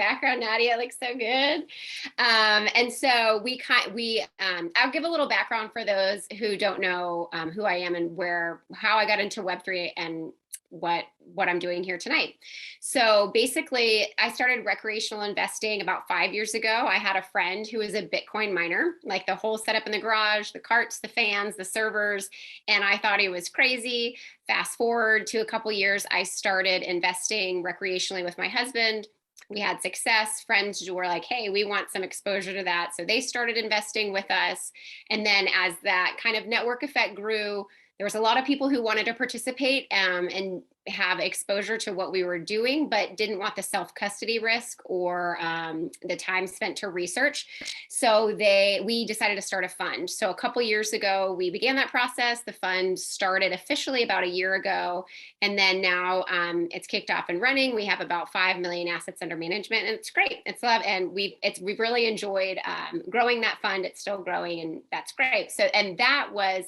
background, Nadia. It looks so good. And so I'll give a little background for those who don't know who I am and how I got into Web3 and what I'm doing here tonight. So basically, I started recreational investing about 5 years ago. I had a friend who was a Bitcoin miner, like the whole setup in the garage, the carts, the fans, the servers, and I thought he was crazy. Fast forward to a couple years, I started investing recreationally with my husband. We had success. Friends were like, hey, we want some exposure to that. So they started investing with us. And then as that kind of network effect grew, there was a lot of people who wanted to participate and have exposure to what we were doing, but didn't want the self-custody risk or the time spent to research. So we decided to start a fund. So a couple years ago, we began that process. The fund started officially about a year ago. And then now it's kicked off and running. We have about 5 million assets under management, and it's great. It's love, and we've really enjoyed growing that fund. It's still growing, and that's great. So, and that was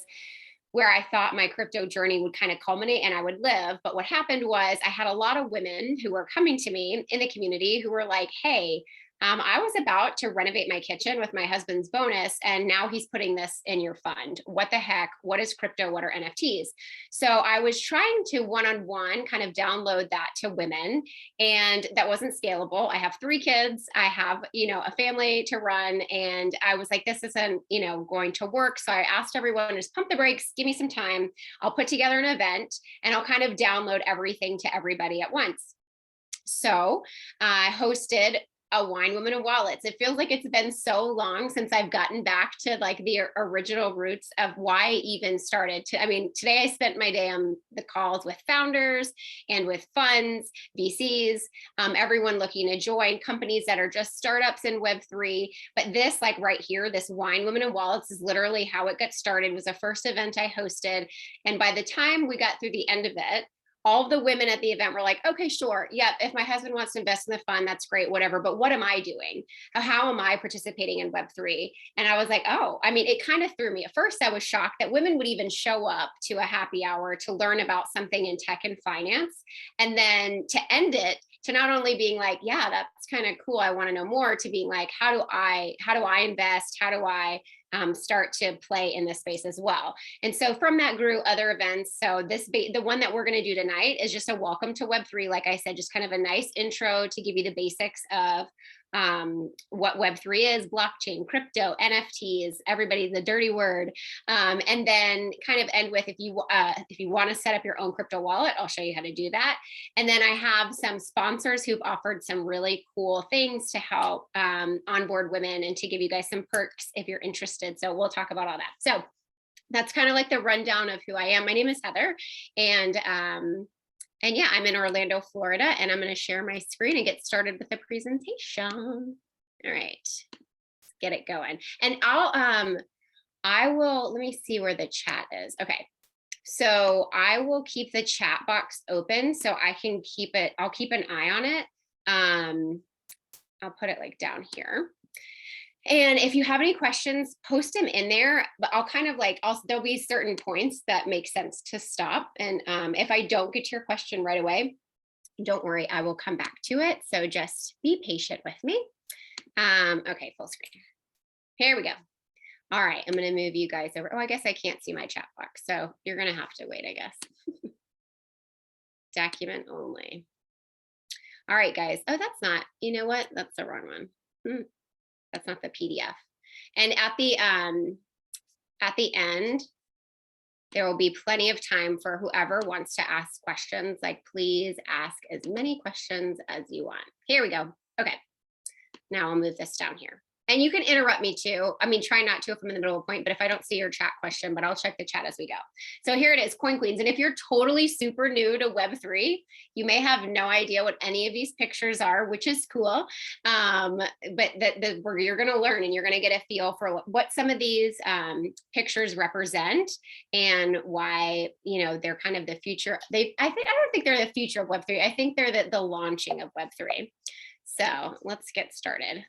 where I thought my crypto journey would kind of culminate and I would live. But what happened was I had a lot of women who were coming to me in the community who were like, hey, I was about to renovate my kitchen with my husband's bonus, and now he's putting this in your fund. What the heck? What is crypto? What are NFTs? So I was trying to one-on-one kind of download that to women, and that wasn't scalable. I have 3 kids. I have, a family to run, and I was like, this isn't, going to work. So I asked everyone, just pump the brakes, give me some time. I'll put together an event, and I'll kind of download everything to everybody at once. So I hosted a Wine Woman of Wallets. It feels like it's been so long since I've gotten back to like the original roots of why I even started today I spent my day on the calls with founders and with funds, VCs, everyone looking to join, companies that are just startups in Web3. But this, like right here, this Wine Woman of Wallets is literally how it got started. It was the first event I hosted. And by the time we got through the end of it, all of the women at the event were like, okay, sure. Yeah, if my husband wants to invest in the fund, that's great, whatever. But what am I doing? How am I participating in Web3? And I was like, it kind of threw me. At first, I was shocked that women would even show up to a happy hour to learn about something in tech and finance. And then to end it, to not only being like, yeah, that's kind of cool, I want to know more, to being like, how do I invest? How do I start to play in this space as well? And so from that grew other events. So the one that we're going to do tonight is just a welcome to Web3. Like I said, just kind of a nice intro to give you the basics of what Web3 is, blockchain, crypto, NFTs, everybody, the dirty word. And then kind of end with, if you want to set up your own crypto wallet, I'll show you how to do that. And then I have some sponsors who've offered some really cool things to help onboard women and to give you guys some perks if you're interested. So we'll talk about all that. So that's kind of like the rundown of who I am. My name is Heather, and yeah, I'm in Orlando, Florida, and I'm going to share my screen and get started with the presentation. All right, let's get it going. And let me see where the chat is. Okay. So I will keep the chat box open so I can I'll keep an eye on it. I'll put it like down here. And if you have any questions, post them in there, but I'll kind of there'll be certain points that make sense to stop. And if I don't get to your question right away, don't worry, I will come back to it. So just be patient with me. Okay, full screen. Here we go. All right, I'm going to move you guys over. Oh, I guess I can't see my chat box, so you're going to have to wait, I guess. Document only. All right, guys. Oh, that's not, you know what? That's the wrong one. That's not the PDF. And at the end, there will be plenty of time for whoever wants to ask questions. Like, please ask as many questions as you want. Here we go. Okay. Now I'll move this down here. And you can interrupt me too. Try not to if I'm in the middle of a point, but if I don't see your chat question, but I'll check the chat as we go. So here it is, Coin Queens. And if you're totally super new to Web3, you may have no idea what any of these pictures are, which is cool. But you're going to learn and you're going to get a feel for what some of these pictures represent and why, they're kind of the future. I don't think they're the future of Web3. I think they're the launching of Web3. So let's get started.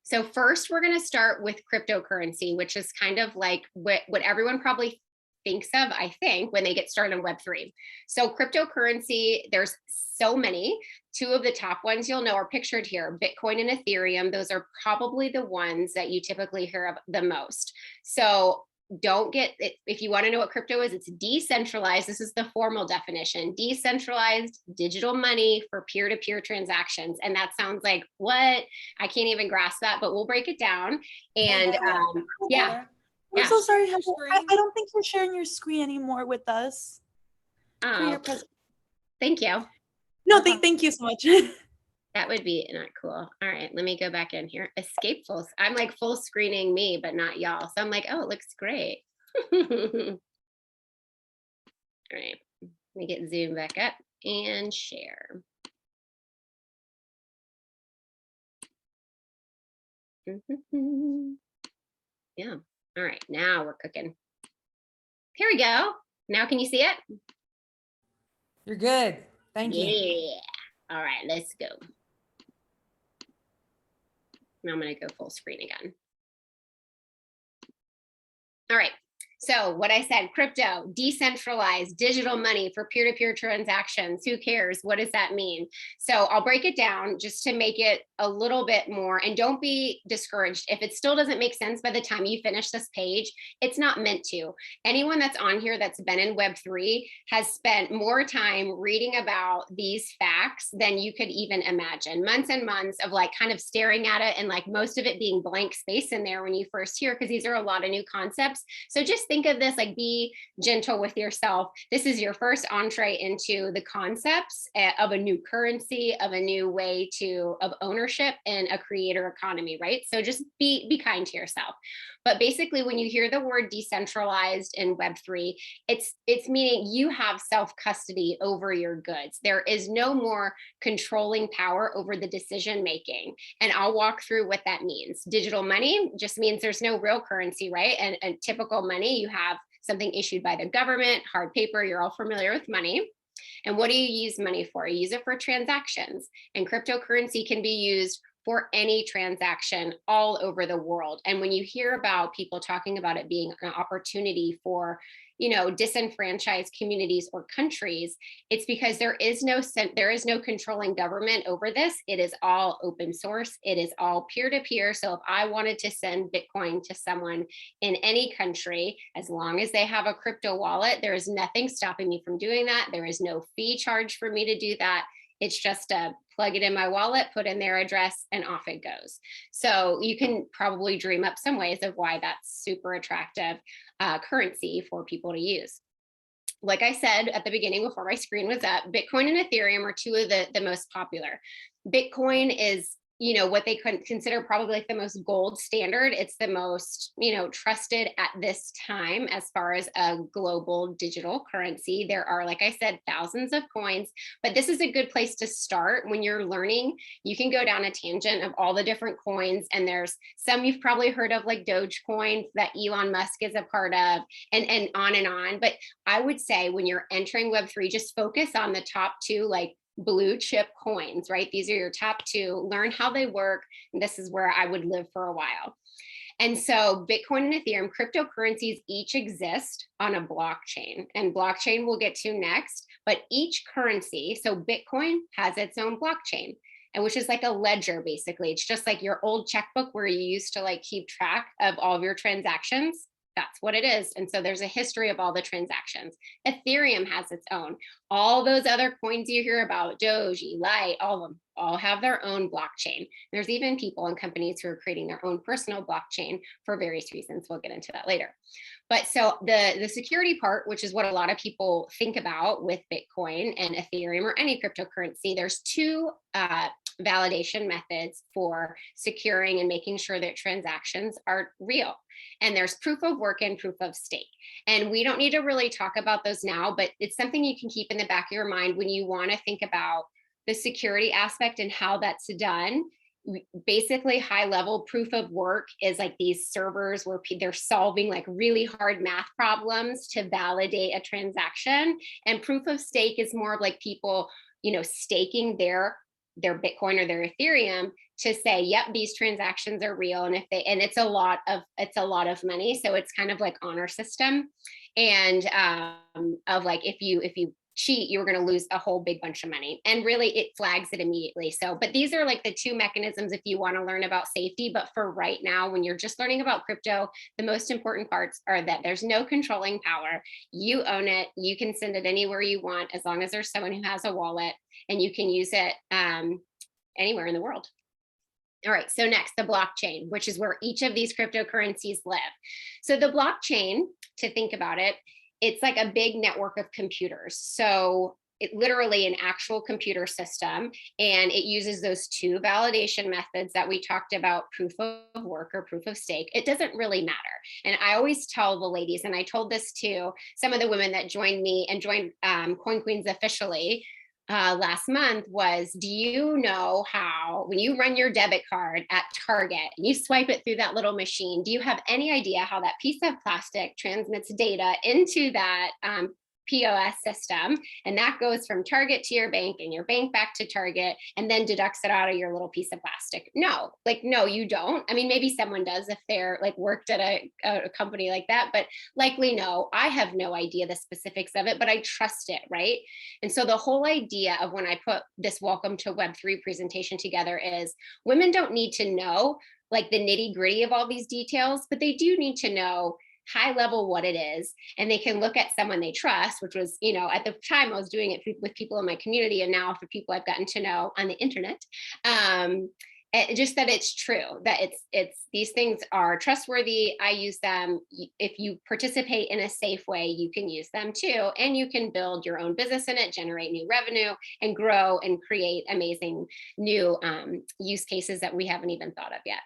So first, we're going to start with cryptocurrency, which is kind of like what everyone probably thinks of, I think, when they get started on Web3. So cryptocurrency, there's so many. Two of the top ones you'll know are pictured here, Bitcoin and Ethereum. Those are probably the ones that you typically hear of the most. So don't get it. If you want to know what crypto is, it's decentralized. This is the formal definition: decentralized digital money for peer-to-peer transactions. And that sounds like, what? I can't even grasp that, but we'll break it down. And yeah. I'm so sorry, Heather. I don't think you're sharing your screen anymore with us. Oh, thank you. No, thank you so much. That would be not cool. All right, let me go back in here. Escape full. I'm like full screening me, but not y'all. So I'm like, oh, it looks great. All right, let me get Zoom back up and share. Yeah. All right, now we're cooking. Here we go. Now can you see it? You're good. Thank you. Yeah. All right, let's go. Now I'm going to go full screen again. All right. So what I said, crypto, decentralized digital money for peer-to-peer transactions. Who cares? What does that mean? So I'll break it down just to make it a little bit more, and don't be discouraged. If it still doesn't make sense by the time you finish this page, it's not meant to. Anyone that's on here that's been in Web3 has spent more time reading about these facts than you could even imagine. Months and months of like kind of staring at it, and like most of it being blank space in there when you first hear, because these are a lot of new concepts. So just think of this, like, be gentle with yourself. This is your first entree into the concepts of a new currency, of a new way of ownership in a creator economy, right? So just be kind to yourself. But basically, when you hear the word decentralized in Web3, it's meaning you have self-custody over your goods. There is no more controlling power over the decision making. And I'll walk through what that means. Digital money just means there's no real currency, right? And typical money, you have something issued by the government, hard paper. You're all familiar with money. And what do you use money for? You use it for transactions. And cryptocurrency can be used for any transaction all over the world. And when you hear about people talking about it being an opportunity for, disenfranchised communities or countries, it's because there is no controlling government over this. It is all open source. It is all peer-to-peer. So if I wanted to send Bitcoin to someone in any country, as long as they have a crypto wallet, there is nothing stopping me from doing that. There is no fee charged for me to do that. It's just a plug it in my wallet, put in their address, and off it goes. So you can probably dream up some ways of why that's super attractive currency for people to use. Like I said at the beginning before my screen was up, Bitcoin and Ethereum are two of the most popular. Bitcoin is what they consider probably like the most gold standard. It's the most, trusted at this time as far as a global digital currency. There are, like I said, thousands of coins, but this is a good place to start when you're learning. You can go down a tangent of all the different coins, and there's some you've probably heard of, like Dogecoin that Elon Musk is a part of, and on. But I would say when you're entering Web3, just focus on the top two, like blue chip coins, right? These are your top two. Learn how they work. And this is where I would live for a while. And so Bitcoin and Ethereum cryptocurrencies each exist on a blockchain, and blockchain we'll get to next. But each currency, so Bitcoin has its own blockchain, and which is like a ledger, basically. It's just like your old checkbook where you used to like keep track of all of your transactions. That's what it is. And so there's a history of all the transactions. Ethereum has its own. All those other coins you hear about, Doji, Lite, all of them, all have their own blockchain. There's even people and companies who are creating their own personal blockchain for various reasons. We'll get into that later. But so the security part, which is what a lot of people think about with Bitcoin and Ethereum or any cryptocurrency, there's two validation methods for securing and making sure that transactions are real. And there's proof of work and proof of stake. And we don't need to really talk about those now, but it's something you can keep in the back of your mind when you want to think about the security aspect and how that's done. Basically, high level proof of work is like these servers where they're solving like really hard math problems to validate a transaction. And proof of stake is more of like people, staking their their Bitcoin or their Ethereum to say, yep, these transactions are real. And it's a lot of money. So it's kind of like honor system. And of like, if you cheat, you're going to lose a whole big bunch of money. And really it flags it immediately. So, but these are like the two mechanisms if you want to learn about safety. But for right now, when you're just learning about crypto, the most important parts are that there's no controlling power. You own it. You can send it anywhere you want, as long as there's someone who has a wallet, and you can use it anywhere in the world. All right, so next, the blockchain, which is where each of these cryptocurrencies live. So the blockchain, to think about it, it's like a big network of computers. So it literally an actual computer system, and it uses those two validation methods that we talked about, proof of work or proof of stake. It doesn't really matter. And I always tell the ladies, and I told this to some of the women that joined me and joined CoinQueens officially last month, was, do you know how, when you run your debit card at Target and you swipe it through that little machine, do you have any idea how that piece of plastic transmits data into that POS system? And that goes from Target to your bank, and your bank back to Target, and then deducts it out of your little piece of plastic. No, like, no, you don't. I mean, maybe someone does if they're like worked at a company like that, but likely no. I have no idea the specifics of it, but I trust it, right? And so the whole idea of when I put this Welcome to Web3 presentation together is, women don't need to know like the nitty gritty of all these details, but they do need to know high level what it is, and they can look at someone they trust, which was, you know, at the time I was doing it with people in my community, and now for people I've gotten to know on the internet, just that it's true, that it's these things are trustworthy. I use them. If you participate in a safe way, you can use them too, and you can build your own business in it, generate new revenue, and grow and create amazing new use cases that we haven't even thought of yet.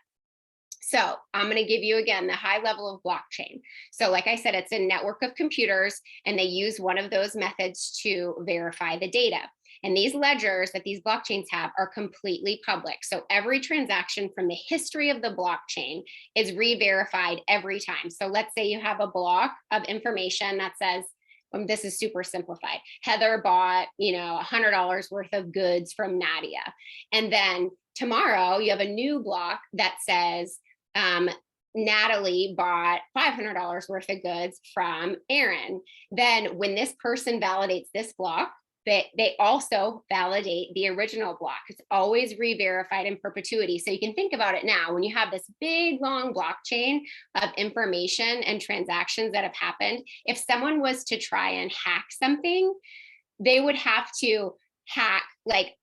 So I'm going to give you again the high level of blockchain. So like I said, it's a network of computers, and they use one of those methods to verify the data. And these ledgers that these blockchains have are completely public. So every transaction from the history of the blockchain is re-verified every time. So let's say you have a block of information that says, this is super simplified, Heather bought, $100 worth of goods from Nadia. And then tomorrow you have a new block that says, Natalie bought $500 worth of goods from Aaron. Then when this person validates this block, they also validate the original block. It's always re-verified in perpetuity. So you can think about it now, when you have this big, long blockchain of information and transactions that have happened, if someone was to try and hack something, they would have to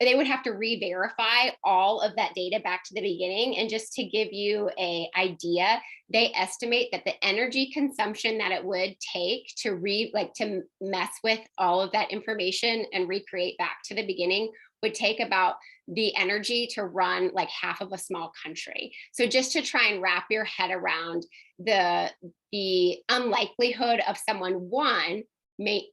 they would have to re-verify all of that data back to the beginning. And just to give you an idea, they estimate that the energy consumption that it would take to mess with all of that information and recreate back to the beginning would take about the energy to run like half of a small country. So just to try and wrap your head around the unlikelihood of someone,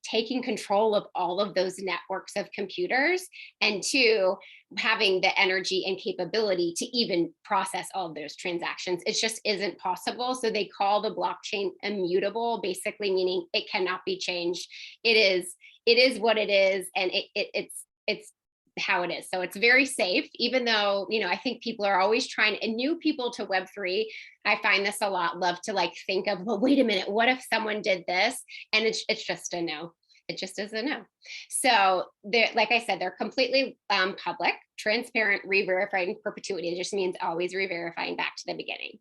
taking control of all of those networks of computers, and two, having the energy and capability to even process all of those transactions. It just isn't possible. So they call the blockchain immutable, basically meaning it cannot be changed. It is what it is, and it's how it is. So it's very safe, even though, I think people are always trying, and new people to Web3, I find this a lot, love to think of, well, wait a minute, what if someone did this? And it's just a no. It just is a no. So they're, like I said, they're completely public, transparent, re-verified in perpetuity. It just means always re-verifying back to the beginning.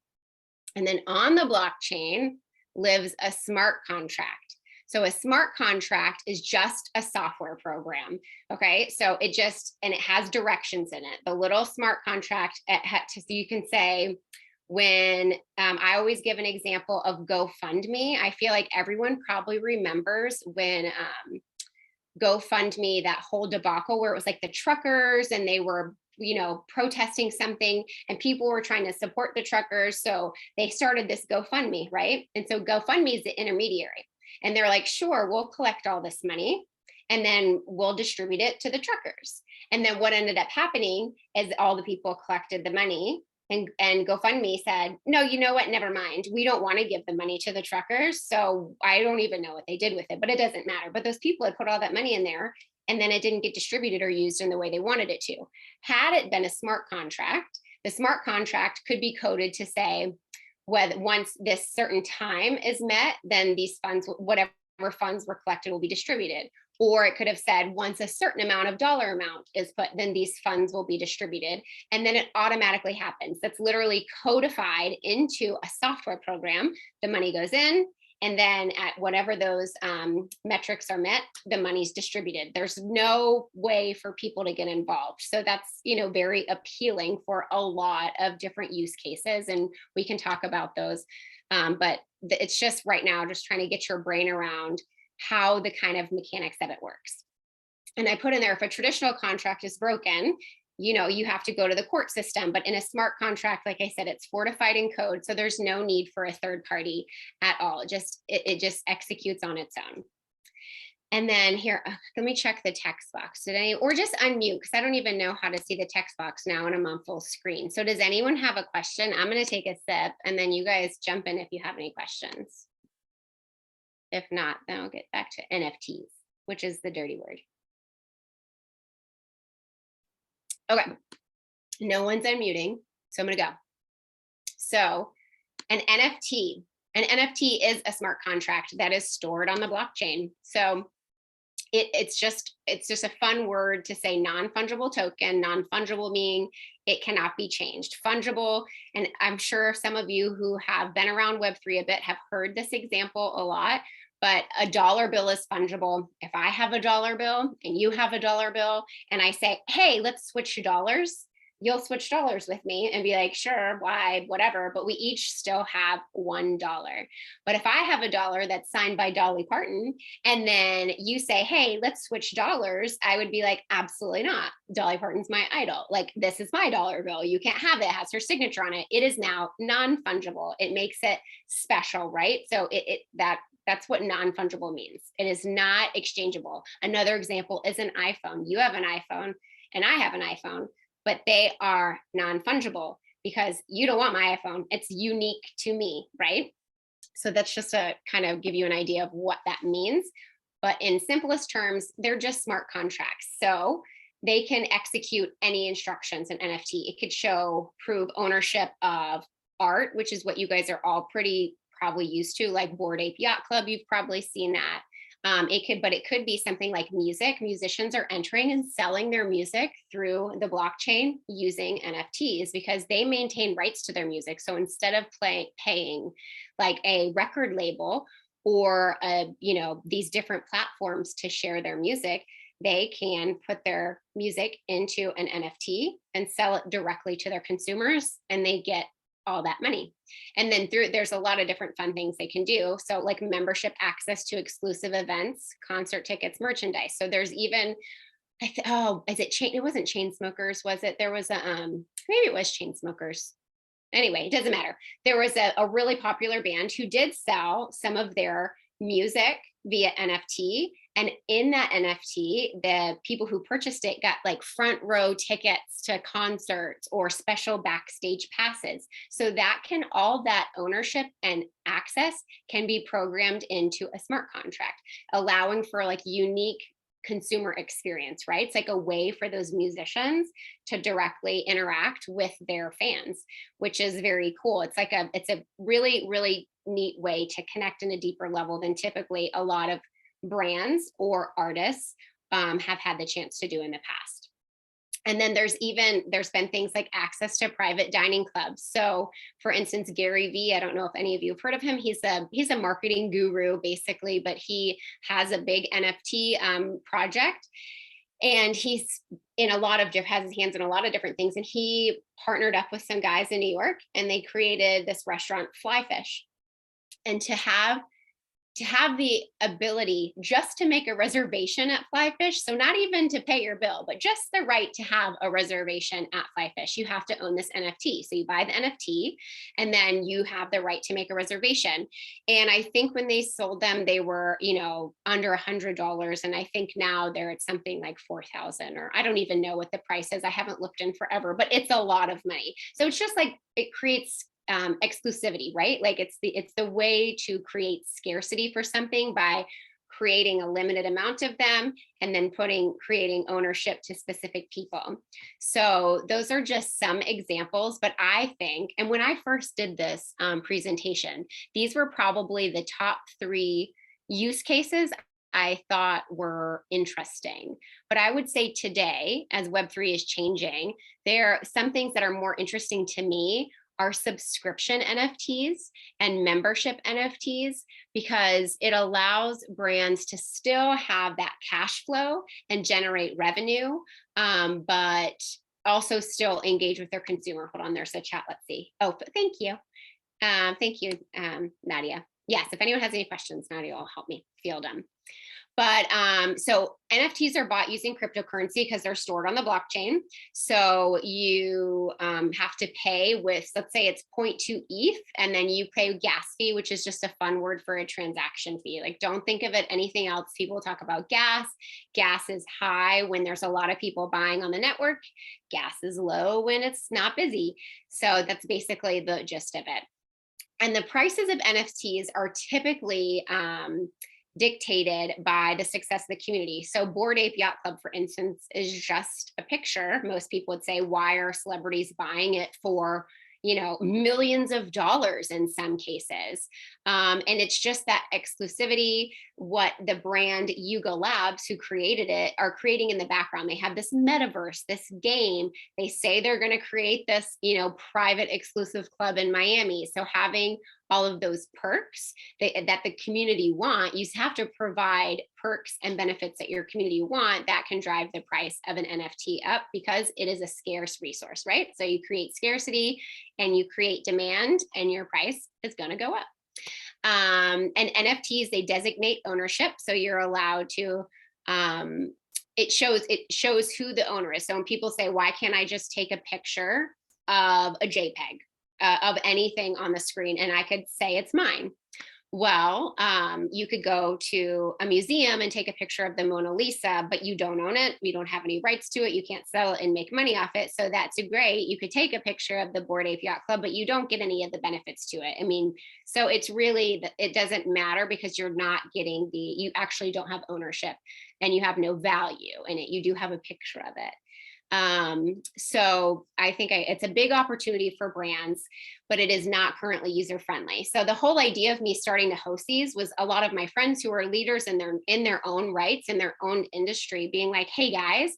And then on the blockchain lives a smart contract. So a smart contract is just a software program. Okay, so it has directions in it. The little smart contract, so you can say, when I always give an example of GoFundMe. I feel like everyone probably remembers when GoFundMe, that whole debacle where it was like the truckers and they were protesting something, and people were trying to support the truckers. So they started this GoFundMe, right? And so GoFundMe is the intermediary. And they're like, sure, we'll collect all this money and then we'll distribute it to the truckers. And then what ended up happening is all the people collected the money, and GoFundMe said, no, you know what? Never mind. We don't want to give the money to the truckers. So I don't even know what they did with it, but it doesn't matter. But those people had put all that money in there, and then it didn't get distributed or used in the way they wanted it to. Had it been a smart contract, the smart contract could be coded to say, whether once this certain time is met, then these funds, whatever funds were collected, will be distributed. Or it could have said, once a certain amount of dollar amount is put, then these funds will be distributed. And then it automatically happens. That's literally codified into a software program. The money goes in, and then at whatever those metrics are met, the money's distributed. There's no way for people to get involved. So that's, very appealing for a lot of different use cases. And we can talk about those. But it's just right now, just trying to get your brain around how the kind of mechanics of it works. And I put in there, if a traditional contract is broken, you have to go to the court system. But in a smart contract, like I said, it's fortified in code. So there's no need for a third party at all. It just executes on its own. And then here, let me check the text box. Or just unmute, because I don't even know how to see the text box now and I'm on full screen. So does anyone have a question? I'm going to take a sip and then you guys jump in if you have any questions. If not, then I'll get back to NFTs, which is the dirty word. Okay, no one's unmuting, so I'm gonna go. So an NFT is a smart contract that is stored on the blockchain. So it's just a fun word to say non-fungible token. Non-fungible meaning it cannot be changed. Fungible, and I'm sure some of you who have been around Web3 a bit have heard this example a lot, but a dollar bill is fungible. If I have a dollar bill and you have a dollar bill and I say, hey, let's switch dollars, you'll switch dollars with me and be like, sure, why, whatever, but we each still have $1. But if I have a dollar that's signed by Dolly Parton, and then you say, hey, let's switch dollars, I would be like, absolutely not. Dolly Parton's my idol. Like, this is my dollar bill. You can't have it. It has her signature on it. It is now non-fungible. It makes it special, right? So that's what non-fungible means. It is not exchangeable. Another example is an iPhone. You have an iPhone and I have an iPhone, but they are non-fungible because you don't want my iPhone. It's unique to me, right? So that's just to kind of give you an idea of what that means. But in simplest terms, they're just smart contracts. So they can execute any instructions in NFT. It could prove ownership of art, which is what you guys are all probably used to, like Bored Ape Yacht Club. You've probably seen that. It could be something like music. Musicians are entering and selling their music through the blockchain using NFTs because they maintain rights to their music. So instead of paying like a record label or these different platforms to share their music, they can put their music into an NFT and sell it directly to their consumers, and they get all that money. And then there's a lot of different fun things they can do. So like membership access to exclusive events, concert tickets, merchandise. So there's even, it wasn't Chainsmokers, was it? There was maybe it was Chainsmokers. Anyway, it doesn't matter. There was a really popular band who did sell some of their music via NFT. And in that NFT, the people who purchased it got like front row tickets to concerts or special backstage passes. So all that ownership and access can be programmed into a smart contract, allowing for like unique consumer experience, right? It's like a way for those musicians to directly interact with their fans, which is very cool. It's a really, really neat way to connect in a deeper level than typically a lot of brands or artists have had the chance to do in the past. And then there's been things like access to private dining clubs. So for instance, Gary Vee, I don't know if any of you have heard of him. He's a marketing guru basically, but he has a big NFT project, and he's has his hands in a lot of different things. And he partnered up with some guys in New York, and they created this restaurant, Flyfish. And to have the ability just to make a reservation at Flyfish, so not even to pay your bill, but just the right to have a reservation at Flyfish, you have to own this NFT. So you buy the NFT, and then you have the right to make a reservation. And I think when they sold them, they were, under $100. And I think now they're at something like 4,000, or I don't even know what the price is. I haven't looked in forever, but it's a lot of money. So it's just like, it creates exclusivity, right? Like it's the way to create scarcity for something by creating a limited amount of them, and then creating ownership to specific people. So those are just some examples, but I think, and when I first did this presentation, these were probably the top 3 use cases I thought were interesting. But I would say today, as Web3 is changing, there are some things that are more interesting to me are subscription NFTs and membership NFTs, because it allows brands to still have that cash flow and generate revenue, but also still engage with their consumer. Hold on, there's a chat. Let's see. Oh, thank you. Thank you, Nadia. Yes, if anyone has any questions, Nadia will help me field them. But so NFTs are bought using cryptocurrency because they're stored on the blockchain. So you have to pay with, let's say it's 0.2 ETH, and then you pay gas fee, which is just a fun word for a transaction fee. Like, don't think of it anything else. People talk about gas. Gas is high when there's a lot of people buying on the network. Gas is low when it's not busy. So that's basically the gist of it. And the prices of NFTs are typically dictated by the success of the community. So Bored Ape Yacht Club, for instance, is just a picture. Most people would say, why are celebrities buying it for, millions of dollars in some cases? And it's just that exclusivity, what the brand Yuga Labs, who created it, are creating in the background. They have this metaverse, this game. They say they're going to create this, private exclusive club in Miami. So having all of those perks that the community want, you have to provide perks and benefits that your community want that can drive the price of an NFT up, because it is a scarce resource, right? So you create scarcity and you create demand, and your price is going to go up. And NFTs, they designate ownership. So you're allowed to, it shows who the owner is. So when people say, why can't I just take a picture of a JPEG of anything on the screen and I could say it's mine? Well, you could go to a museum and take a picture of the Mona Lisa, but you don't own it. You don't have any rights to it. You can't sell it and make money off it. So that's great. You could take a picture of the Bored Ape Yacht Club, but you don't get any of the benefits to it. I mean, so it's really, it doesn't matter, because you're not getting you actually don't have ownership and you have no value in it. You do have a picture of it. So I think it's a big opportunity for brands, but it is not currently user friendly. So the whole idea of me starting to host these was a lot of my friends who are leaders in their own rights, in their own industry, being like, hey guys,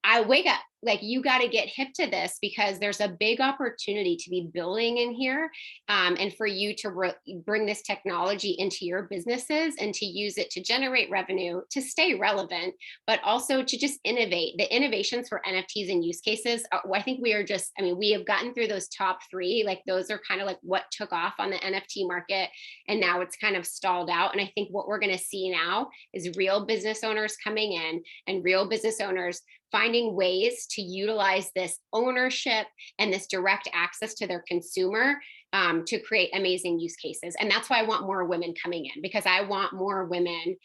I wake up, like, you got to get hip to this, because there's a big opportunity to be building in here, and for you to bring this technology into your businesses and to use it to generate revenue, to stay relevant, but also to just innovate. The innovations for NFTs and use cases, I think we have gotten through those top 3, like those are kind of like what took off on the NFT market, and now it's kind of stalled out. And I think what we're going to see now is real business owners coming in, and real business owners finding ways to utilize this ownership and this direct access to their consumer to create amazing use cases. And that's why I want more women coming in, because I want more women.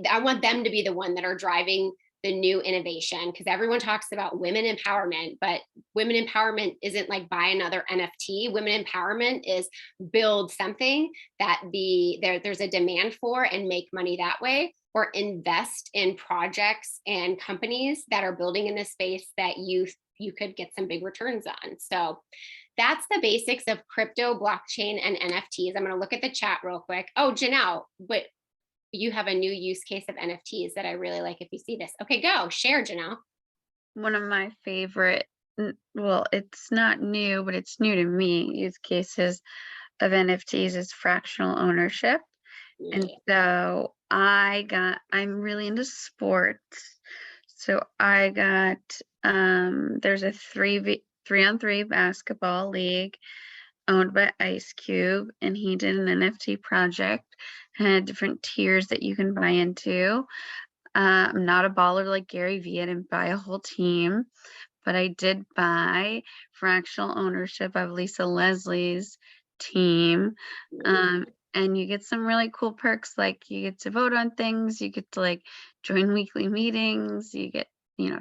I want them to be the one that are driving the new innovation, because everyone talks about women empowerment, but women empowerment isn't like buy another NFT. Women empowerment is build something that there's a demand for and make money that way, or invest in projects and companies that are building in this space that you could get some big returns on. So that's the basics of crypto, blockchain, and NFTs. I'm going to look at the chat real quick. Oh, Janelle, but you have a new use case of NFTs that I really like. If you see this, okay, go share, Janelle. One of my favorite, well, it's not new, but it's new to me, use cases of NFTs is fractional ownership. Yeah. And so I'm really into sports. So I got, there's a 3-on-3 basketball league owned by Ice Cube, and he did an NFT project and had different tiers that you can buy into. I'm not a baller like Gary Vee. I didn't buy a whole team, but I did buy fractional ownership of Lisa Leslie's team. And you get some really cool perks, like you get to vote on things, you get to like join weekly meetings, you get,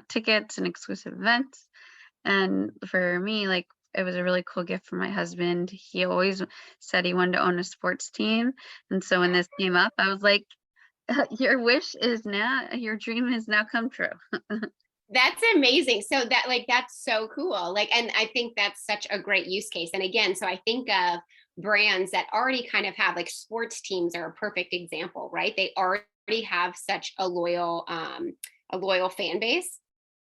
tickets and exclusive events. And for me, like, it was a really cool gift for my husband. He always said he wanted to own a sports team. And so when this came up, I was like, Your wish is now, your dream has now come true. That's amazing. So that like that's so cool. Like, and I think that's such a great use case. And again, so I think of brands that already kind of have like sports teams are a perfect example, right? They already have such a loyal fan base.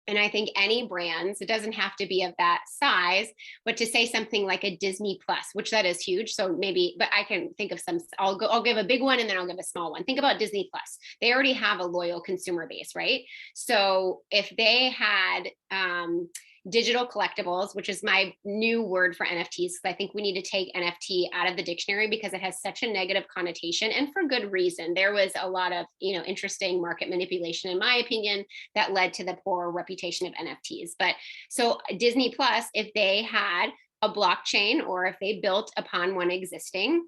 And I think any brands, it doesn't have to be of that size, but to say something like a Disney Plus, which that is huge. So maybe, but I can think of some, I'll give a big one and then I'll give a small one. Think about Disney Plus. They already have a loyal consumer base, right? So if they had digital collectibles, which is my new word for NFTs, because I think we need to take NFT out of the dictionary because it has such a negative connotation, and for good reason. There was a lot of, interesting market manipulation, in my opinion, that led to the poor reputation of NFTs. But so Disney Plus, if they had a blockchain or if they built upon one existing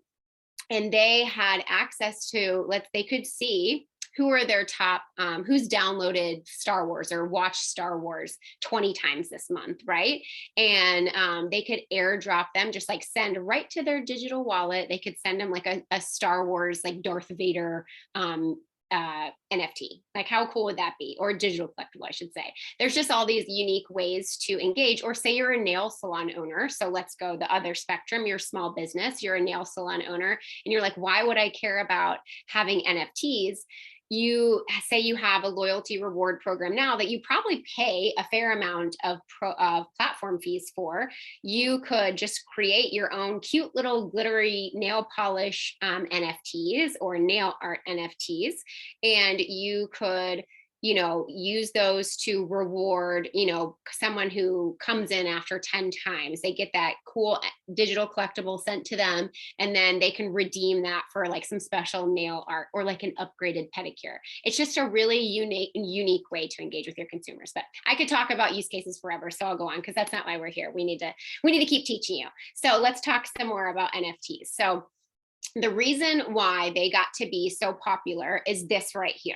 and they had access to, they could see who are their top, who's downloaded Star Wars or watched Star Wars 20 times this month, right? And they could airdrop them, just like send right to their digital wallet. They could send them like a Star Wars, like Darth Vader NFT. Like, how cool would that be? Or digital collectible, I should say. There's just all these unique ways to engage. Or say you're a nail salon owner. So let's go the other spectrum. You're a small business, you're a nail salon owner, and you're like, why would I care about having NFTs? You say you have a loyalty reward program now that you probably pay a fair amount of platform fees for. You could just create your own cute little glittery nail polish NFTs or nail art NFTs, and you could use those to reward, someone who comes in after 10 times. They get that cool digital collectible sent to them, and then they can redeem that for like some special nail art or like an upgraded pedicure. It's just a really unique way to engage with your consumers. But I could talk about use cases forever, so I'll go on because that's not why we're here. We need to keep teaching you. So let's talk some more about NFTs. So the reason why they got to be so popular is this right here,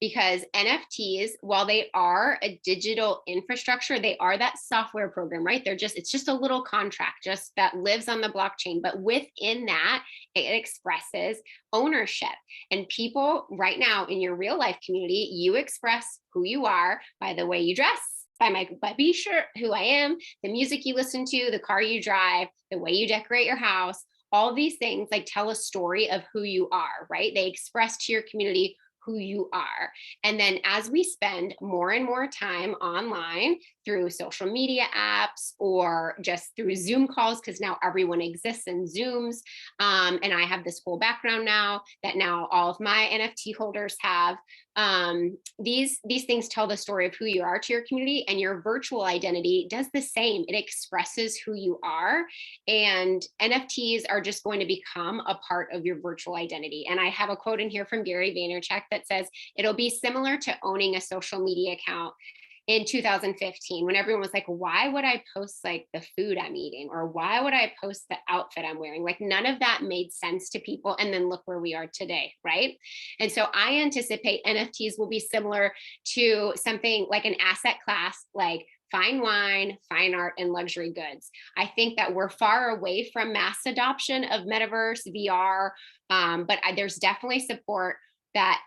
because NFTs, while they are a digital infrastructure, they are that software program, right? It's just a little contract just that lives on the blockchain. But within that, it expresses ownership. And people right now in your real life community, you express who you are by the way you dress, by be sure who I am, the music you listen to, the car you drive, the way you decorate your house. All these things like tell a story of who you are, right? They express to your community who you are. And then as we spend more and more time online through social media apps or just through Zoom calls, because now everyone exists in Zooms. And I have this whole background now that now all of my NFT holders have. These things tell the story of who you are to your community, and your virtual identity does the same. It expresses who you are, and NFTs are just going to become a part of your virtual identity. And I have a quote in here from Gary Vaynerchuk that says, it'll be similar to owning a social media account in 2015, when everyone was like, why would I post like the food I'm eating? Or why would I post the outfit I'm wearing? Like none of that made sense to people. And then look where we are today, right? And so I anticipate NFTs will be similar to something like an asset class, like fine wine, fine art, and luxury goods. I think that we're far away from mass adoption of metaverse, VR, but there's definitely support that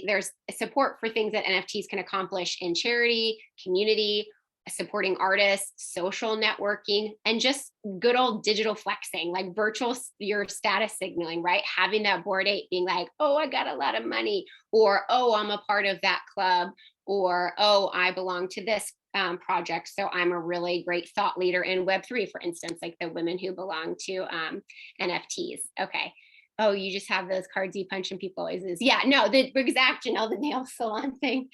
there's support for things that NFTs can accomplish in charity, community, supporting artists, social networking, and just good old digital flexing, like virtual, your status signaling, right? Having that Bored Ape being like, oh, I got a lot of money, or, oh, I'm a part of that club, or, oh, I belong to this project. So I'm a really great thought leader in Web3, for instance, like the women who belong to NFTs. Okay. Oh, you just have those cards you punch and people always is. Yeah, no, the exact, the nail salon thing.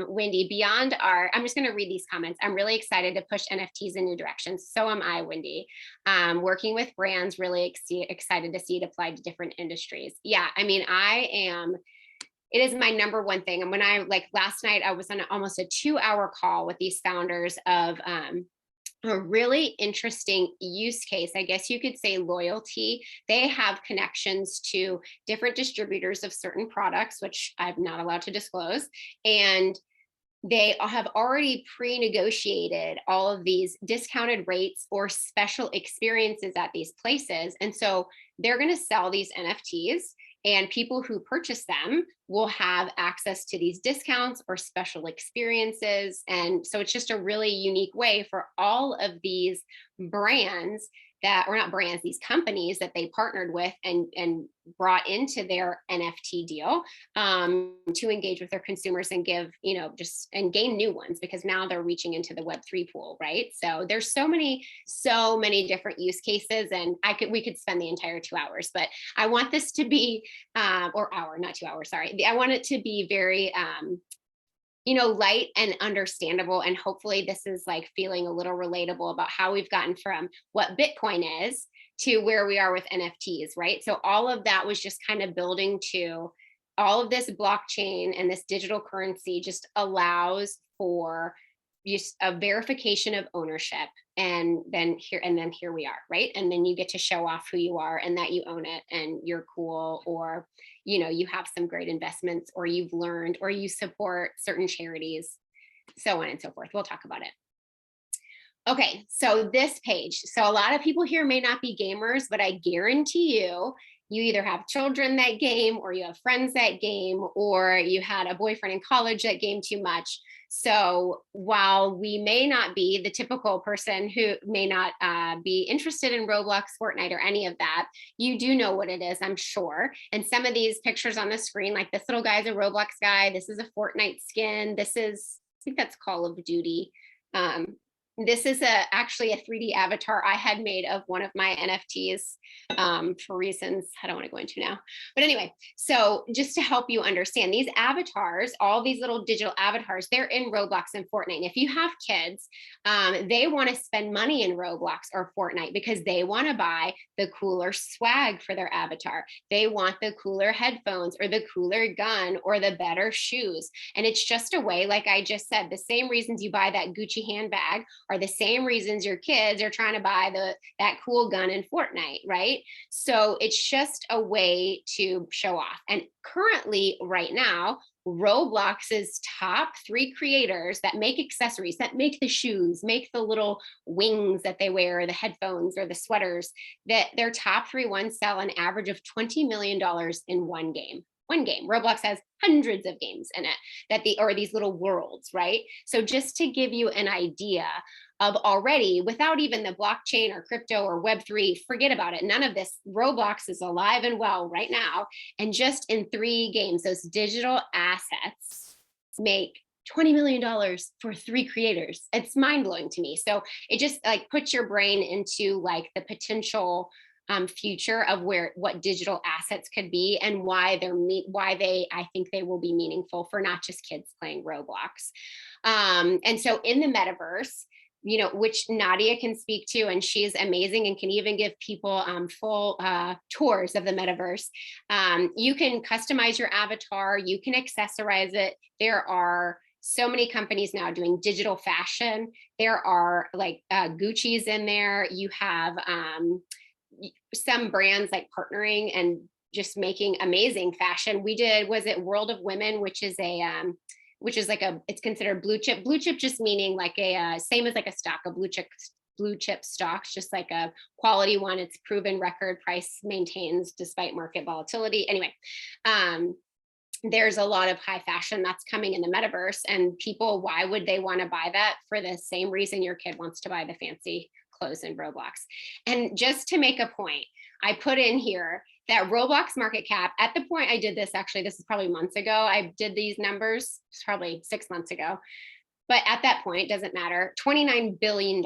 Wendy, beyond art, I'm just going to read these comments. I'm really excited to push NFTs in new directions. So am I, Wendy. Working with brands, really excited to see it applied to different industries. Yeah, I mean, it is my number one thing. And when last night, I was on almost a 2-hour call with these founders of a really interesting use case, I guess you could say loyalty. They have connections to different distributors of certain products, which I'm not allowed to disclose. And they have already pre-negotiated all of these discounted rates or special experiences at these places. And so they're going to sell these NFTs And people who purchase them will have access to these discounts or special experiences. And so it's just a really unique way for all of these brands that, or not brands, these companies that they partnered with and brought into their NFT deal, to engage with their consumers and give, just and gain new ones, because now they're reaching into the Web3 pool, right? So there's so many different use cases, and we could spend the entire 2 hours, but I want this to be, or hour, not 2 hours, sorry. I want it to be very, light and understandable. And hopefully this is like feeling a little relatable about how we've gotten from what Bitcoin is to where we are with NFTs, right? So all of that was just kind of building to all of this blockchain, and this digital currency just allows for just a verification of ownership. And then here we are, right? And then you get to show off who you are and that you own it and you're cool, or you have some great investments, or you've learned, or you support certain charities, so on and so forth. We'll talk about it. Okay, so this page. So a lot of people here may not be gamers, but I guarantee you either have children that game, or you have friends that game, or you had a boyfriend in college that gamed too much. So while we may not be the typical person who may not be interested in Roblox, Fortnite, or any of that, you do know what it is, I'm sure. And some of these pictures on the screen, like this little guy's a Roblox guy. This is a Fortnite skin. This is, I think that's Call of Duty. This is actually a 3D avatar I had made of one of my NFTs, for reasons I don't want to go into now. But anyway, so just to help you understand, these avatars, all these little digital avatars, they're in Roblox and Fortnite. And if you have kids, they want to spend money in Roblox or Fortnite because they want to buy the cooler swag for their avatar. They want the cooler headphones, or the cooler gun, or the better shoes. And it's just a way, like I just said, the same reasons you buy that Gucci handbag are the same reasons your kids are trying to buy that cool gun in Fortnite, right? So it's just a way to show off. And currently, right now, Roblox's top 3 creators that make accessories, that make the shoes, make the little wings that they wear, or the headphones, or the sweaters, that their top 3 ones sell an average of $20 million in one game. Roblox has hundreds of games in it, or these little worlds, right? So just to give you an idea of already, without even the blockchain or crypto or Web3, forget about it. None of this. Roblox is alive and well right now. And just in 3 games, those digital assets make $20 million for 3 creators. It's mind blowing to me. So it just like puts your brain into like the potential future of what digital assets could be, and why I think they will be meaningful for not just kids playing Roblox. And so in the metaverse, which Nadia can speak to, and she's amazing and can even give people full tours of the metaverse. You can customize your avatar, you can accessorize it. There are so many companies now doing digital fashion. There are like Gucci's in there. You have some brands like partnering and just making amazing fashion. Was it World of Women, which is it's considered blue chip. Blue chip just meaning like a same as like a stock, a blue chip stocks, just like a quality one. It's proven record price maintains despite market volatility. Anyway, there's a lot of high fashion that's coming in the metaverse, and people, why would they want to buy that? For the same reason your kid wants to buy the fancy clothes in Roblox. And just to make a point, I put in here that Roblox market cap, at the point I did this, actually, this is probably months ago. I did these numbers, it's probably 6 months ago. But at that point, it doesn't matter, $29 billion,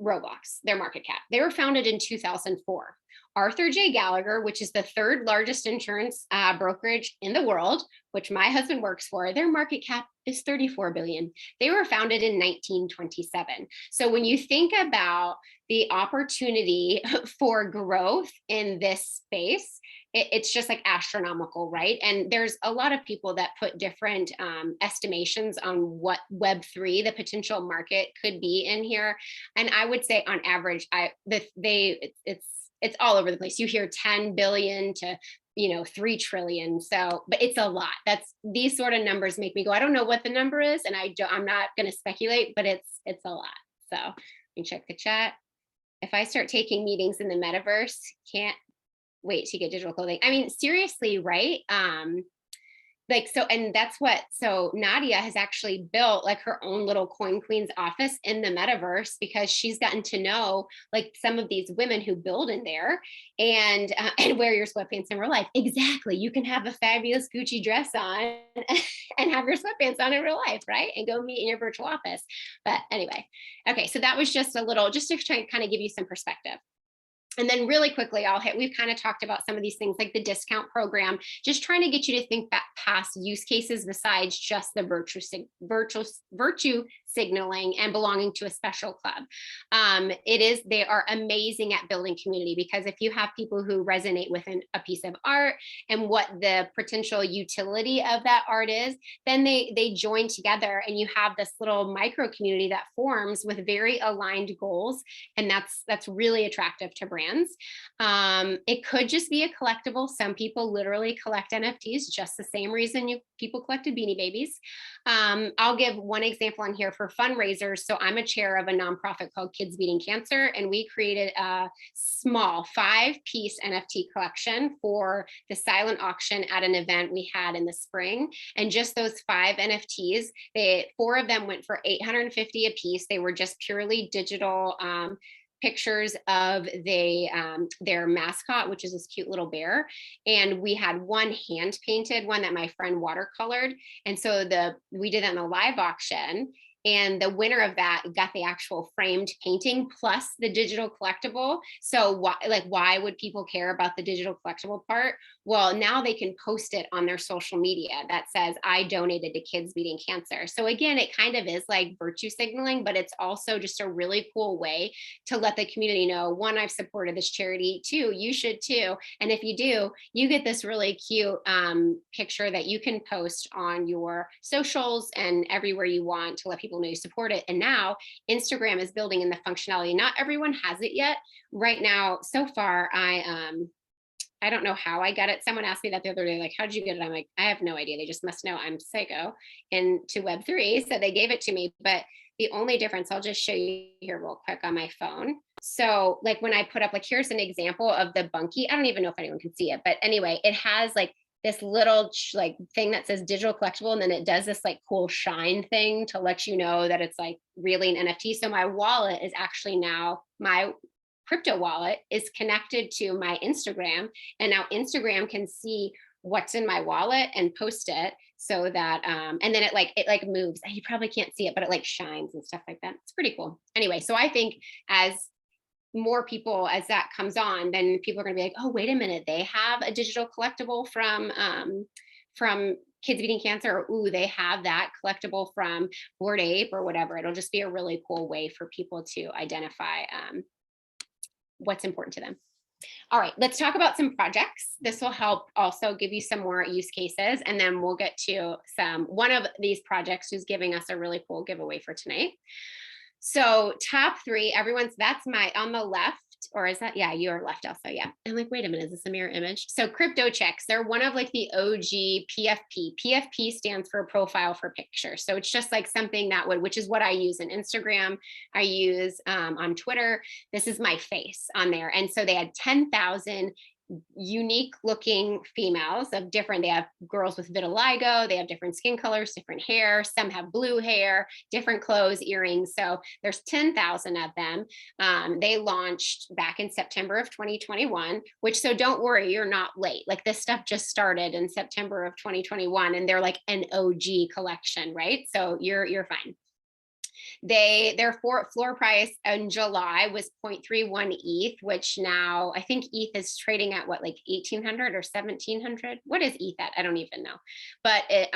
Roblox, their market cap. They were founded in 2004. Arthur J. Gallagher, which is the 3rd largest insurance brokerage in the world, which my husband works for, their market cap is $34 billion. They were founded in 1927. So when you think about the opportunity for growth in this space, it's just like astronomical, right? And there's a lot of people that put different estimations on what Web3, the potential market, could be in here. And I would say on average, it's all over the place. You hear 10 billion to 3 trillion. So, but it's a lot. These sort of numbers make me go, I don't know what the number is, and I'm not going to speculate, but it's a lot. So let me check the chat. If I start taking meetings in the metaverse, can't wait to get digital clothing. I mean, seriously, right? Like, so, and that's what, so Nadia has actually built like her own little CoinQueens office in the metaverse, because she's gotten to know like some of these women who build in there and wear your sweatpants in real life. Exactly. You can have a fabulous Gucci dress on and have your sweatpants on in real life, right? And go meet in your virtual office. But anyway, okay. So that was just a little, just to try and kind of give you some perspective. And then really quickly, we've kind of talked about some of these things like the discount program, just trying to get you to think back past use cases besides just the virtue signaling and belonging to a special club. They are amazing at building community, because if you have people who resonate with a piece of art and what the potential utility of that art is, then they join together and you have this little micro community that forms with very aligned goals. And that's really attractive to brands. It could just be a collectible. Some people literally collect NFTs, just the same reason people collected Beanie Babies. I'll give one example on here for fundraisers. So I'm a chair of a nonprofit called Kids Beating Cancer, and we created a small 5-piece NFT collection for the silent auction at an event we had in the spring. And just those 5 NFTs, 4 of them went for $850 a piece. They were just purely digital pictures of their mascot, which is this cute little bear. And we had one hand painted one that my friend watercolored. And so we did that in a live auction. And the winner of that got the actual framed painting plus the digital collectible. So why would people care about the digital collectible part? Well, now they can post it on their social media that says, I donated to Kids Beating Cancer. So again, it kind of is like virtue signaling, but it's also just a really cool way to let the community know, 1, I've supported this charity, 2, you should too. And if you do, you get this really cute picture that you can post on your socials and everywhere you want to let people know you support it. And now Instagram is building in the functionality. Not everyone has it yet. Right now, so far, I don't know how I got it. Someone asked me that the other day, like, how did you get it? I'm like, I have no idea. They just must know I'm psycho into Web3. So they gave it to me. But the only difference, I'll just show you here real quick on my phone. So like when I put up, like, here's an example of the Bunkie. I don't even know if anyone can see it. But anyway, it has like this little like thing that says digital collectible. And then it does this like cool shine thing to let you know that it's like really an NFT. So my wallet is actually now my crypto wallet is connected to my Instagram, and now Instagram can see what's in my wallet and post it so that and then it like moves. You probably can't see it, but it like shines and stuff like that. It's pretty cool. Anyway, so I think as more people, as that comes on, then people are going to be like, oh, wait a minute, they have a digital collectible from Kids Beating Cancer, or ooh, they have that collectible from Bored Ape or whatever. It'll just be a really cool way for people to identify what's important to them. All right, let's talk about some projects. This will help also give you some more use cases, and then we'll get to one of these projects who's giving us a really cool giveaway for tonight. So top 3, that's on the left, or is that, yeah, you're left also, yeah. I'm like, wait a minute, is this a mirror image? So crypto checks, they're one of like the OG PFP. PFP stands for profile for picture. So it's just like something which is what I use in Instagram, I use on Twitter. This is my face on there. And so they had 10,000 unique looking females of different, they have girls with vitiligo, they have different skin colors, different hair, some have blue hair, different clothes, earrings. So there's 10,000 of them. They launched back in September of 2021, so don't worry, you're not late. Like this stuff just started in September of 2021 and they're like an OG collection, right? So you're fine. Their floor price in July was 0.31 ETH, which now I think ETH is trading at what, like 1,800 or 1,700? What is ETH at? I don't even know. But it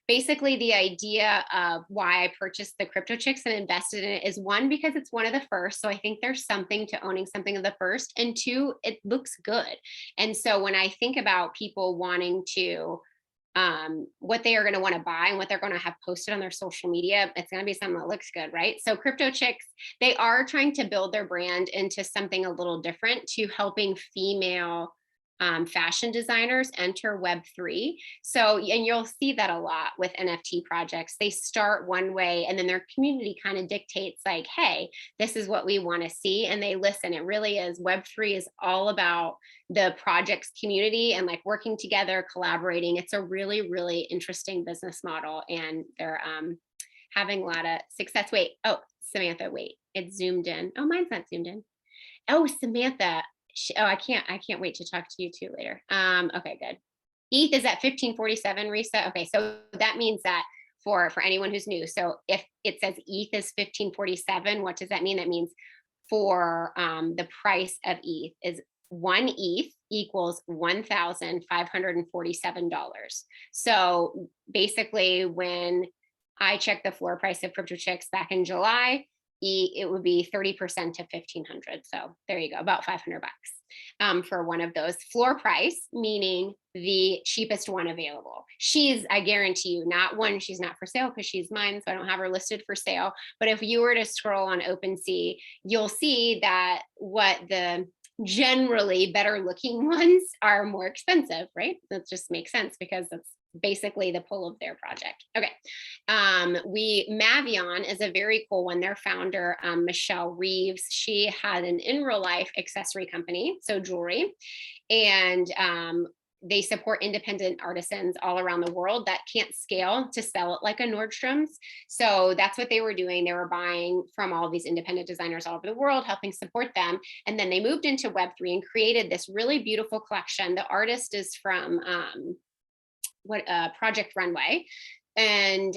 basically the idea of why I purchased the crypto chicks and invested in it is 1, because it's one of the first. So I think there's something to owning something of the first, and 2, it looks good. And so when I think about people wanting to what they are going to want to buy and what they're going to have posted on their social media, it's going to be something that looks good, right? So crypto chicks, they are trying to build their brand into something a little different, to helping female fashion designers enter Web3. So, and you'll see that a lot with NFT projects. They start one way and then their community kind of dictates like, hey, this is what we want to see. And they listen. It really is. Web3 is all about the project's community and like working together, collaborating. It's a really, really interesting business model. And they're having a lot of success. Wait, oh, Samantha, wait, it's zoomed in. Oh, mine's not zoomed in. Oh, Samantha. Oh, I can't wait to talk to you too later. Okay, good. ETH is at 1547, Risa. Okay, so that means that for anyone who's new, so if it says ETH is 1547, what does that mean? That means for the price of ETH is 1 ETH equals $1,547. So basically, when I checked the floor price of Crypto Chicks back in July, it would be 30% to 1,500. So there you go, about 500 bucks for one of those. Floor price, meaning the cheapest one available. She's, I guarantee you, not one, she's not for sale because she's mine, so I don't have her listed for sale. But if you were to scroll on OpenSea, you'll see that what the generally better looking ones are more expensive, right? That just makes sense because that's basically the pull of their project. Okay. Mavion is a very cool one. Their founder, Michelle Reeves, she had an in real life accessory company, so jewelry, and they support independent artisans all around the world that can't scale to sell it like a Nordstrom's. So that's what they were doing. They were buying from all these independent designers all over the world, helping support them. And then they moved into Web3 and created this really beautiful collection. The artist is from Project Runway. And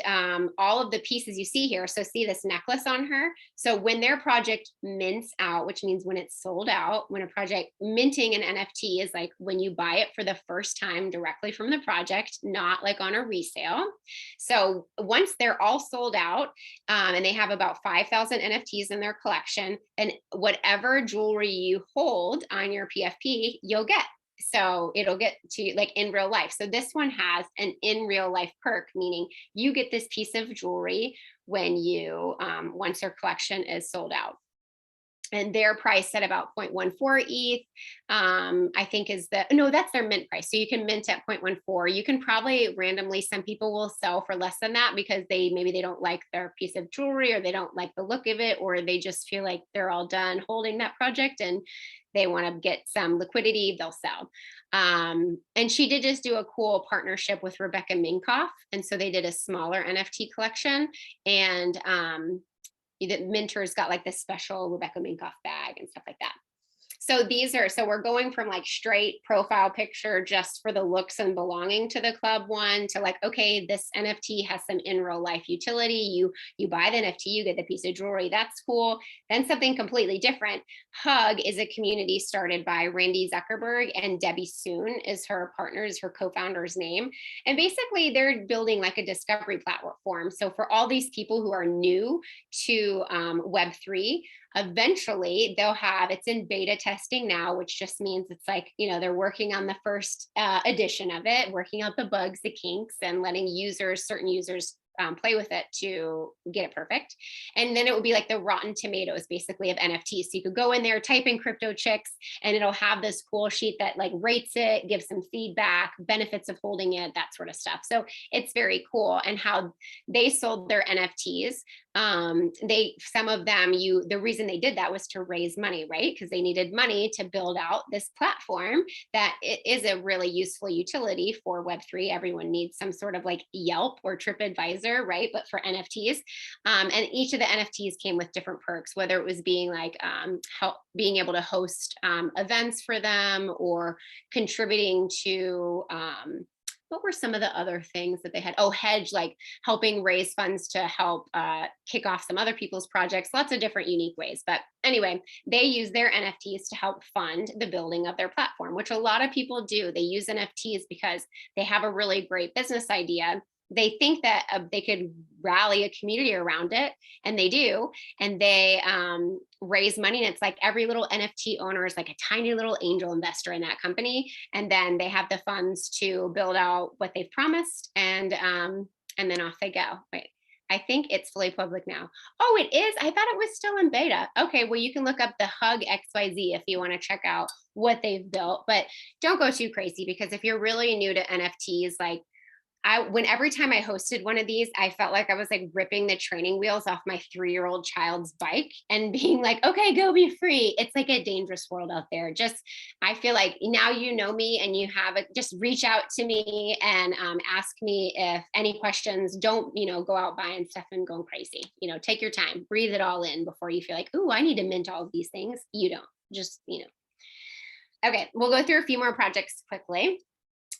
all of the pieces you see here, so see this necklace on her. So when their project mints out, which means when it's sold out, when a project minting an NFT is like when you buy it for the first time directly from the project, not like on a resale. So once they're all sold out and they have about 5,000 NFTs in their collection, and whatever jewelry you hold on your PFP, you'll get. So it'll get to like in real life. So this one has an in real life perk, meaning you get this piece of jewelry when you, once your collection is sold out. And their price at about 0.14 ETH, I think is that's their mint price. So you can mint at 0.14. You can probably randomly, some people will sell for less than that because maybe they don't like their piece of jewelry or they don't like the look of it, or they just feel like they're all done holding that project and they want to get some liquidity, they'll sell. And she did just do a cool partnership with Rebecca Minkoff. And so they did a smaller NFT collection, and the Minters got like this special Rebecca Minkoff bag and stuff like that. So we're going from like straight profile picture just for the looks and belonging to the club one to like, okay, this NFT has some in real life utility. You buy the NFT, you get the piece of jewelry. That's cool. Then something completely different. Hug is a community started by Randy Zuckerberg, and Debbie Soon is her partner, is her co-founder's name. And basically they're building like a discovery platform. So for all these people who are new to Web3, eventually they'll have, it's in beta testing now, which just means it's like, they're working on the first edition of it, working out the bugs, the kinks, and letting certain users play with it to get it perfect. And then it would be like the Rotten Tomatoes basically of NFTs. So you could go in there, type in Crypto Chicks, and it'll have this cool sheet that like rates it, gives some feedback, benefits of holding it, that sort of stuff. So it's very cool. And how they sold their NFTs, some of them, the reason they did that was to raise money, right? Because they needed money to build out this platform that it is a really useful utility for Web3. Everyone needs some sort of like Yelp or TripAdvisor, right? But for NFTs, and each of the NFTs came with different perks, whether it was being like being able to host events for them, or contributing to what were some of the other things that they had? Oh, Hedge, like helping raise funds to help kick off some other people's projects, lots of different unique ways. But anyway, they use their NFTs to help fund the building of their platform, which a lot of people do. They use NFTs because they have a really great business idea. They think that they could rally a community around it, and they do. And they raise money, and it's like every little NFT owner is like a tiny little angel investor in that company. And then they have the funds to build out what they've promised, and then off they go. Wait, I think it's fully public now. Oh, it is? I thought it was still in beta. Okay, well, you can look up the Hug XYZ if you want to check out what they've built, but don't go too crazy, because if you're really new to NFTs, like every time I hosted one of these, I felt like I was like ripping the training wheels off my 3-year-old child's bike and being like, okay, go be free. It's like a dangerous world out there. Just, I feel like now you know me and you have it, just reach out to me and ask me if any questions. Don't, go out buying stuff and going crazy. Take your time, breathe it all in before you feel like, ooh, I need to mint all of these things. You don't, just. Okay, we'll go through a few more projects quickly.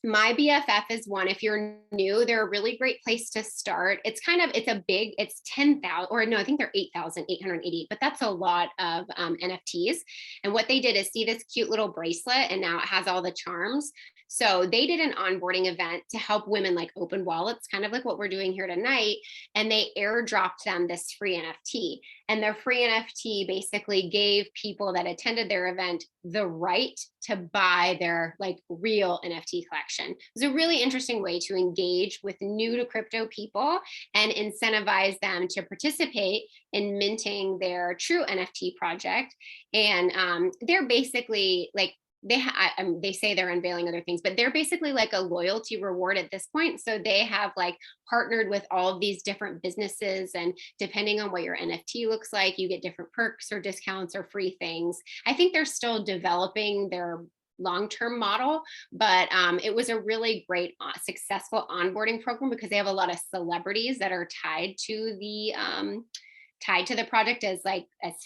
My BFF is one. If you're new, they're a really great place to start. It's 10,000, or no, I think they're 8,880, but that's a lot of NFTs. And what they did is, see this cute little bracelet, and now it has all the charms. So they did an onboarding event to help women like open wallets, kind of like what we're doing here tonight. And they airdropped them this free NFT. And their free NFT basically gave people that attended their event the right to buy their like real NFT collection. It's a really interesting way to engage with new to crypto people and incentivize them to participate in minting their true NFT project. And they're basically like, they say they're unveiling other things, but they're basically like a loyalty reward at this point. So they have like partnered with all of these different businesses, and depending on what your NFT looks like, you get different perks or discounts or free things. I think they're still developing their long-term model, but it was a really great, successful onboarding program, because they have a lot of celebrities that are tied to the project as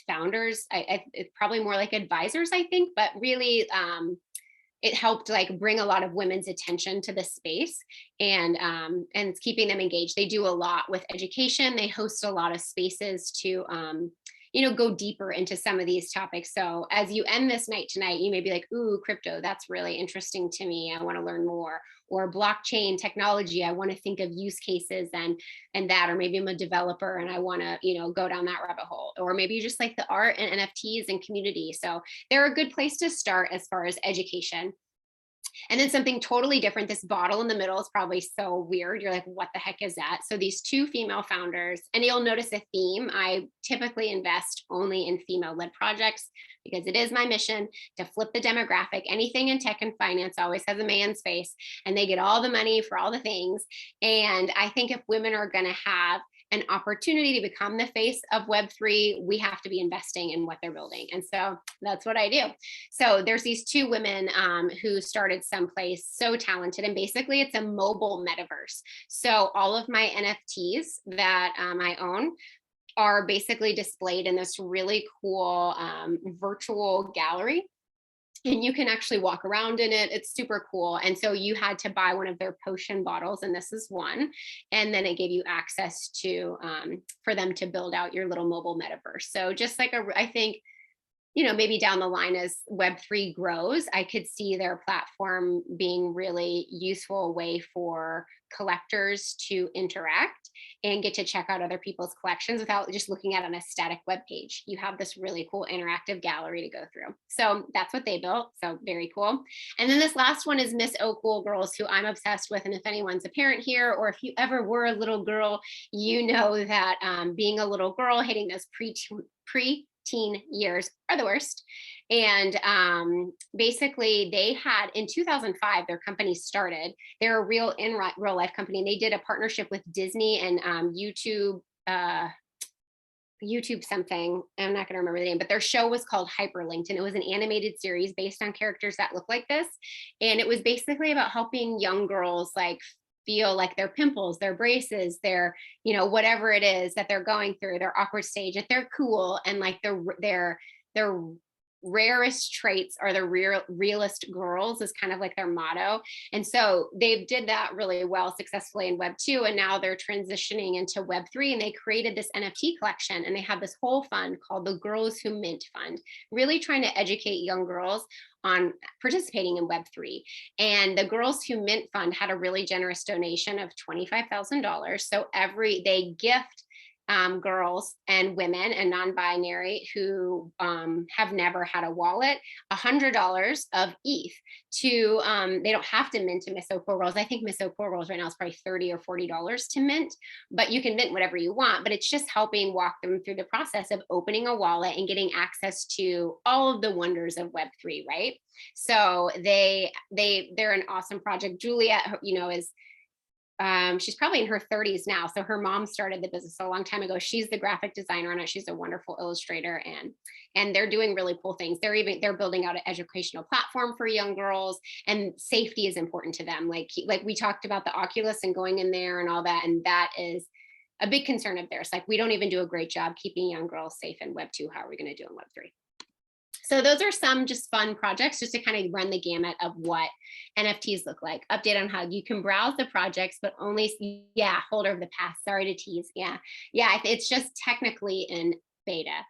founders. It's probably more like advisors, I think, but really it helped like bring a lot of women's attention to the space, and it's keeping them engaged. They do a lot with education. They host a lot of spaces to go deeper into some of these topics. So as you end this night tonight, you may be like, ooh, crypto, that's really interesting to me. I want to learn more. Or blockchain technology, I want to think of use cases and that, or maybe I'm a developer and I want to, go down that rabbit hole. Or maybe you just like the art and NFTs and community. So they're a good place to start as far as education. And then something totally different, this bottle in the middle is probably so weird. You're like, what the heck is that? So these two female founders, and you'll notice a theme. I typically invest only in female-led projects because it is my mission to flip the demographic. Anything in tech and finance always has a man's face, and they get all the money for all the things. And I think if women are going to have an opportunity to become the face of Web3, we have to be investing in what they're building. And so that's what I do. So there's these two women who started Someplace, so talented. And basically it's a mobile metaverse. So all of my NFTs that I own are basically displayed in this really cool virtual gallery. And you can actually walk around in it. It's super cool. And so you had to buy one of their potion bottles, and this is one. And then it gave you access to, for them to build out your little mobile metaverse. So just like I think, maybe down the line as Web3 grows, I could see their platform being really useful way for collectors to interact and get to check out other people's collections without just looking at on a static web page. You have this really cool interactive gallery to go through. So that's what they built. So very cool. And then this last one is Miss Oh Cool Girls, who I'm obsessed with. And if anyone's a parent here, or if you ever were a little girl, you know that being a little girl, hitting those pre-teen years are the worst. And basically they had, in 2005, their company started. They're a real life company, and they did a partnership with Disney and YouTube something. I'm not going to remember the name, but their show was called Hyperlinked, and it was an animated series based on characters that look like this. And it was basically about helping young girls like feel like their pimples, their braces, their, whatever it is that they're going through, their awkward stage, that they're cool, and like their rarest traits are the realest girls is kind of like their motto. And so they did that really well successfully in Web 2, and now they're transitioning into Web 3, and they created this NFT collection, and they have this whole fund called the Girls Who Mint Fund, really trying to educate young girls on participating in Web 3. And the Girls Who Mint Fund had a really generous donation of $25,000. So they gift girls and women and non-binary who have never had a wallet, $100 of ETH to, they don't have to mint a Miss Cool Rolls. I think Miss Cool Rolls right now is probably $30 or $40 to mint, but you can mint whatever you want, but it's just helping walk them through the process of opening a wallet and getting access to all of the wonders of Web3, right? So they're an awesome project. Juliet, is she's probably in her 30s now. So her mom started the business a long time ago. She's the graphic designer on it. She's a wonderful illustrator, and they're doing really cool things. They're building out an educational platform for young girls, and safety is important to them. Like we talked about the Oculus and going in there and all that. And that is a big concern of theirs. Like, we don't even do a great job keeping young girls safe in Web 2. How are we going to do in Web 3? So those are some just fun projects just to kind of run the gamut of what NFTs look like. Update on how you can browse the projects, but only, holder of the past. Sorry to tease. Yeah, it's just technically in beta.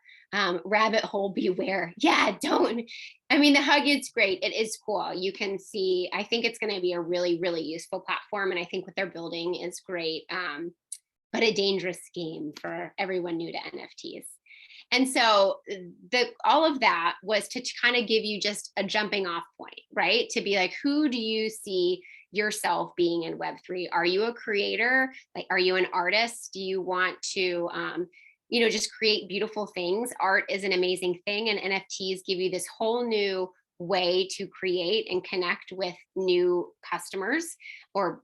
Rabbit hole beware. Yeah, don't. I mean, the Hug is great. It is cool. You can see, I think it's going to be a really, really useful platform. And I think what they're building is great, but a dangerous game for everyone new to NFTs. And so all of that was to kind of give you just a jumping off point, right? To be like, who do you see yourself being in Web3? Are you a creator? Like, are you an artist? Do you want to, just create beautiful things? Art is an amazing thing, and NFTs give you this whole new way to create and connect with new customers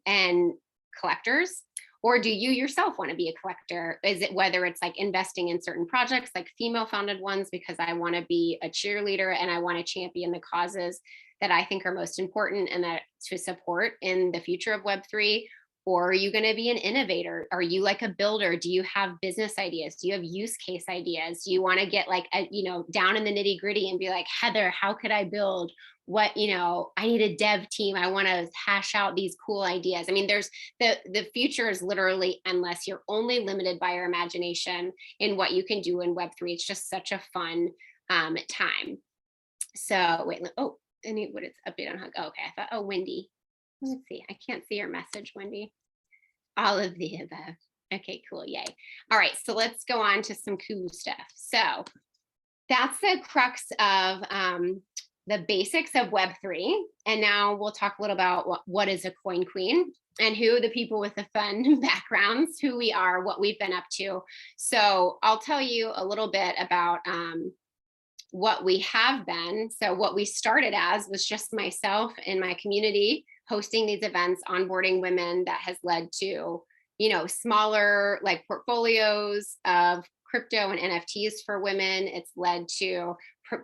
and collectors. Or do you yourself want to be a collector? Is it whether it's like investing in certain projects, like female founded ones, because I want to be a cheerleader and I want to champion the causes that I think are most important and that to support in the future of Web3? Or are you going to be an innovator? Are you like a builder? Do you have business ideas? Do you have use case ideas? Do you want to get like, down in the nitty gritty and be like, Heather, how could I build what, I need a dev team. I want to hash out these cool ideas. I mean, there's the future is literally endless. You're only limited by your imagination in what you can do in Web3. It's just such a fun time. So wait, what is update on Hug? Oh, okay, I thought, Wendy. Let's see, I can't see your message, Wendy. All of the above. Okay, cool, yay. All right, so let's go on to some cool stuff. So that's the crux of the basics of Web3. And now we'll talk a little about what is a coin queen and who the people with the fun backgrounds, who we are, what we've been up to. So I'll tell you a little bit about what we have been. So what we started as was just myself and my community hosting these events, onboarding women, that has led to, smaller like portfolios of crypto and NFTs for women. It's led to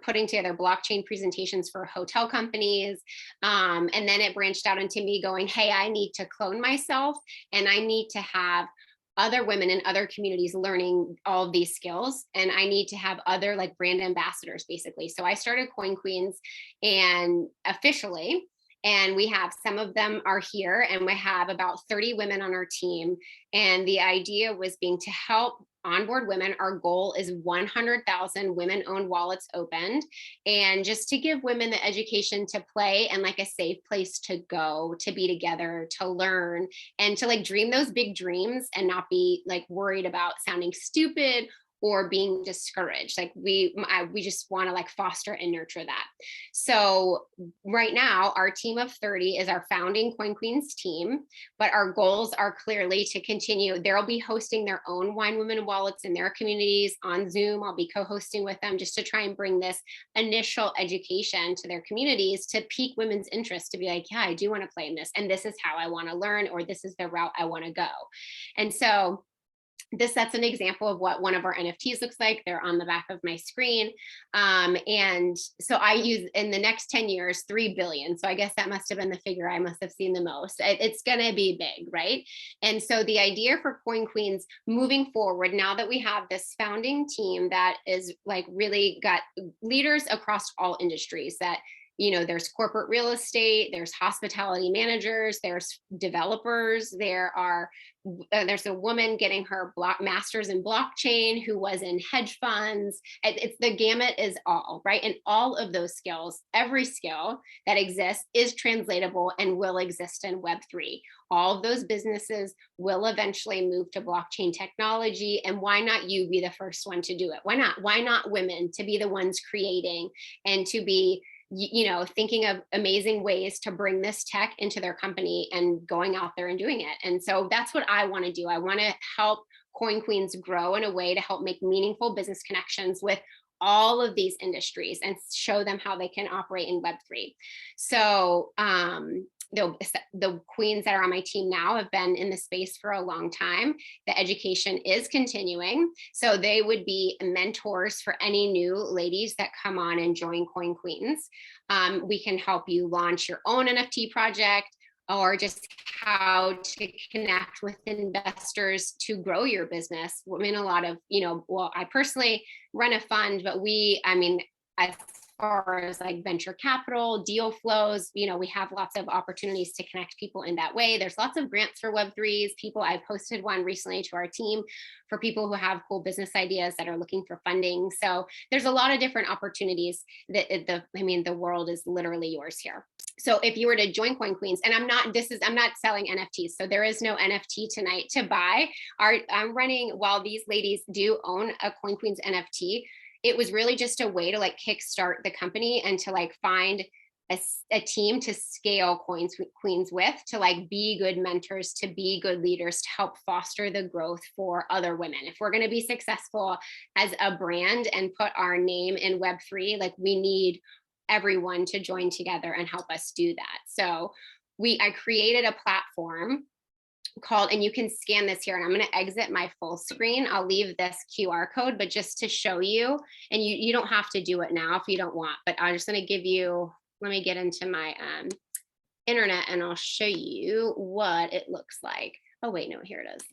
putting together blockchain presentations for hotel companies. And then it branched out into me going, hey, I need to clone myself and I need to have other women in other communities learning all of these skills. And I need to have other like brand ambassadors, basically. So I started CoinQueens and officially, and we have some of them are here, and we have about 30 women on our team. And the idea was being to help onboard women. Our goal is 100,000 women-owned wallets opened, and just to give women the education to play and like a safe place to go, to be together, to learn, and to like dream those big dreams and not be like worried about sounding stupid or being discouraged. Like we just want to like foster and nurture that. So right now, our team of 30 is our founding CoinQueens team, but our goals are clearly to continue. They'll be hosting their own wine women wallets in their communities on Zoom. I'll be co-hosting with them just to try and bring this initial education to their communities to pique women's interest, to be like, yeah, I do want to play in this, and this is how I want to learn, or this is the route I want to go. And so that's an example of what one of our NFTs looks like. They're on the back of my screen. And so I use, in the next 10 years, 3 billion. So I guess that must have been the figure I must have seen the most. It's going to be big, right? And so the idea for CoinQueens moving forward, now that we have this founding team that is like really got leaders across all industries, that there's corporate real estate, there's hospitality managers, there's developers, there's a woman getting her master's in blockchain who was in hedge funds. It's the gamut is all, right? And all of those skills, every skill that exists is translatable and will exist in Web3. All of those businesses will eventually move to blockchain technology. And why not you be the first one to do it? Why not? Why not women to be the ones creating and to be thinking of amazing ways to bring this tech into their company and going out there and doing it. And so that's what I want to do. I want to help Coin Queens grow in a way to help make meaningful business connections with all of these industries and show them how they can operate in Web3. So the queens that are on my team now have been in the space for a long time. The education is continuing. So they would be mentors for any new ladies that come on and join Coin Queens. We can help you launch your own NFT project, or just how to connect with investors to grow your business. I mean, a lot of, I personally run a fund, but as far as like venture capital, deal flows, we have lots of opportunities to connect people in that way. There's lots of grants for Web3s. I've posted one recently to our team for people who have cool business ideas that are looking for funding. So there's a lot of different opportunities the world is literally yours here. So if you were to join Coin Queens, and I'm not selling NFTs, so there is no NFT tonight to buy. I'm running, while these ladies do own a Coin Queens NFT, it was really just a way to like kickstart the company and to like find a team to scale Queens with, to like be good mentors, to be good leaders, to help foster the growth for other women. If we're going to be successful as a brand and put our name in Web3, like we need everyone to join together and help us do that. So I created a platform called, and you can scan this here, and I'm going to exit my full screen. I'll leave this QR code, but just to show you, and you don't have to do it now if you don't want, but I'm just going to give you, let me get into my internet and I'll show you what it looks like. Oh wait, no, here it is.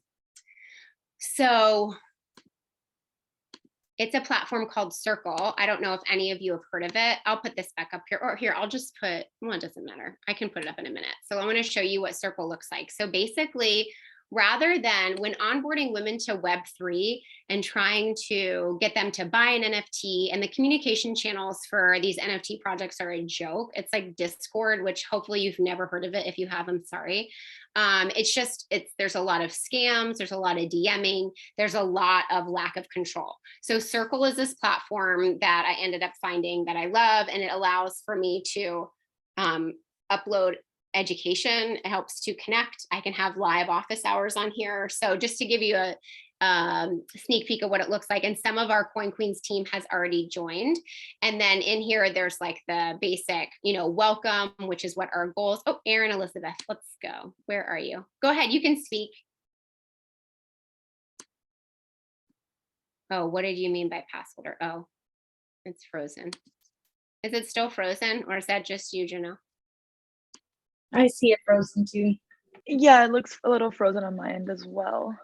So it's a platform called Circle. I don't know if any of you have heard of it. I'll put this back up here, or here, I'll just put, well, it doesn't matter. I can put it up in a minute. So I'm going to show you what Circle looks like. So basically, rather than when onboarding women to Web3 and trying to get them to buy an NFT, and the communication channels for these NFT projects are a joke. It's like Discord, which hopefully you've never heard of it. If you have, I'm sorry. There's a lot of scams, there's a lot of DMing, there's a lot of lack of control. So Circle is this platform that I ended up finding that I love, and it allows for me to upload education. It helps to connect. I can have live office hours on here. So just to give you a sneak peek of what it looks like. And some of our Coin Queens team has already joined. And then in here, there's like the basic, welcome, which is what our goals. Oh, Erin Elizabeth, let's go. Where are you? Go ahead. You can speak. Oh, what did you mean by password? Oh, it's frozen. Is it still frozen, or is that just you, Janelle? I see it frozen too. Yeah, it looks a little frozen on my end as well.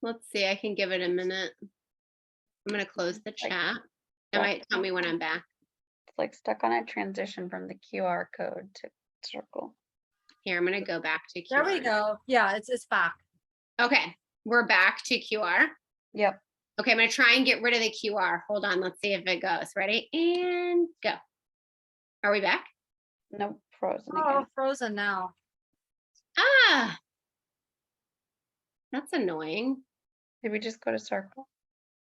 Let's see, I can give it a minute. I'm going to close the chat. It might tell me when I'm back. It's like stuck on a transition from the QR code to Circle. Here, I'm going to go back to QR. There we go. Yeah, it's back. Okay, we're back to QR. Yep. Okay, I'm going to try and get rid of the QR. Hold on, let's see if it goes. Ready? And go. Are we back? Nope, frozen Oh, again. frozen now. Ah, that's annoying. Did we just go to Circle?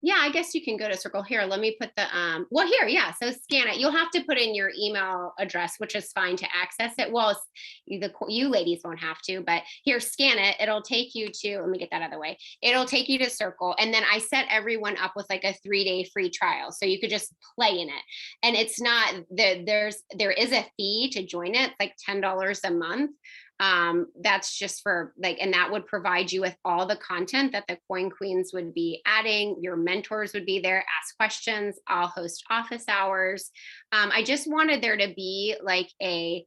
Yeah, I guess you can go to Circle. Here, let me put the, well here, yeah, so scan it. You'll have to put in your email address, which is fine to access it. Well, you ladies won't have to, but here, scan it. It'll take you to, let me get that out of the way. It'll take you to Circle. And then I set everyone up with like a 3-day free trial. So you could just play in it. And it's not, there is a fee to join it, like $10 a month. That's just for like, and that would provide you with all the content that the Coin Queens would be adding. Your mentors would be there, ask questions. I'll host office hours. I just wanted there to be like a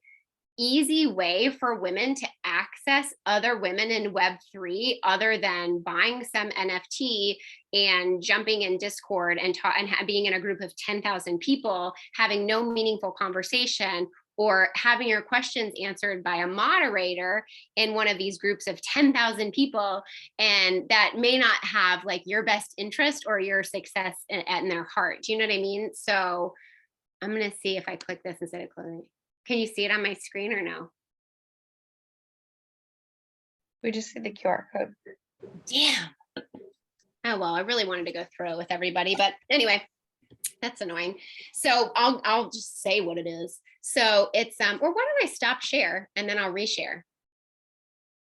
easy way for women to access other women in Web3 other than buying some NFT and jumping in Discord and being in a group of 10,000 people, having no meaningful conversation, or having your questions answered by a moderator in one of these groups of 10,000 people, and that may not have like your best interest or your success in their heart. Do you know what I mean? So I'm going to see if I click this instead of clicking. Can you see it on my screen or no? We just see the QR code. Damn. Oh, well, I really wanted to go through it with everybody, but anyway, that's annoying. So I'll just say what it is. So it's, or why don't I stop share and then I'll reshare.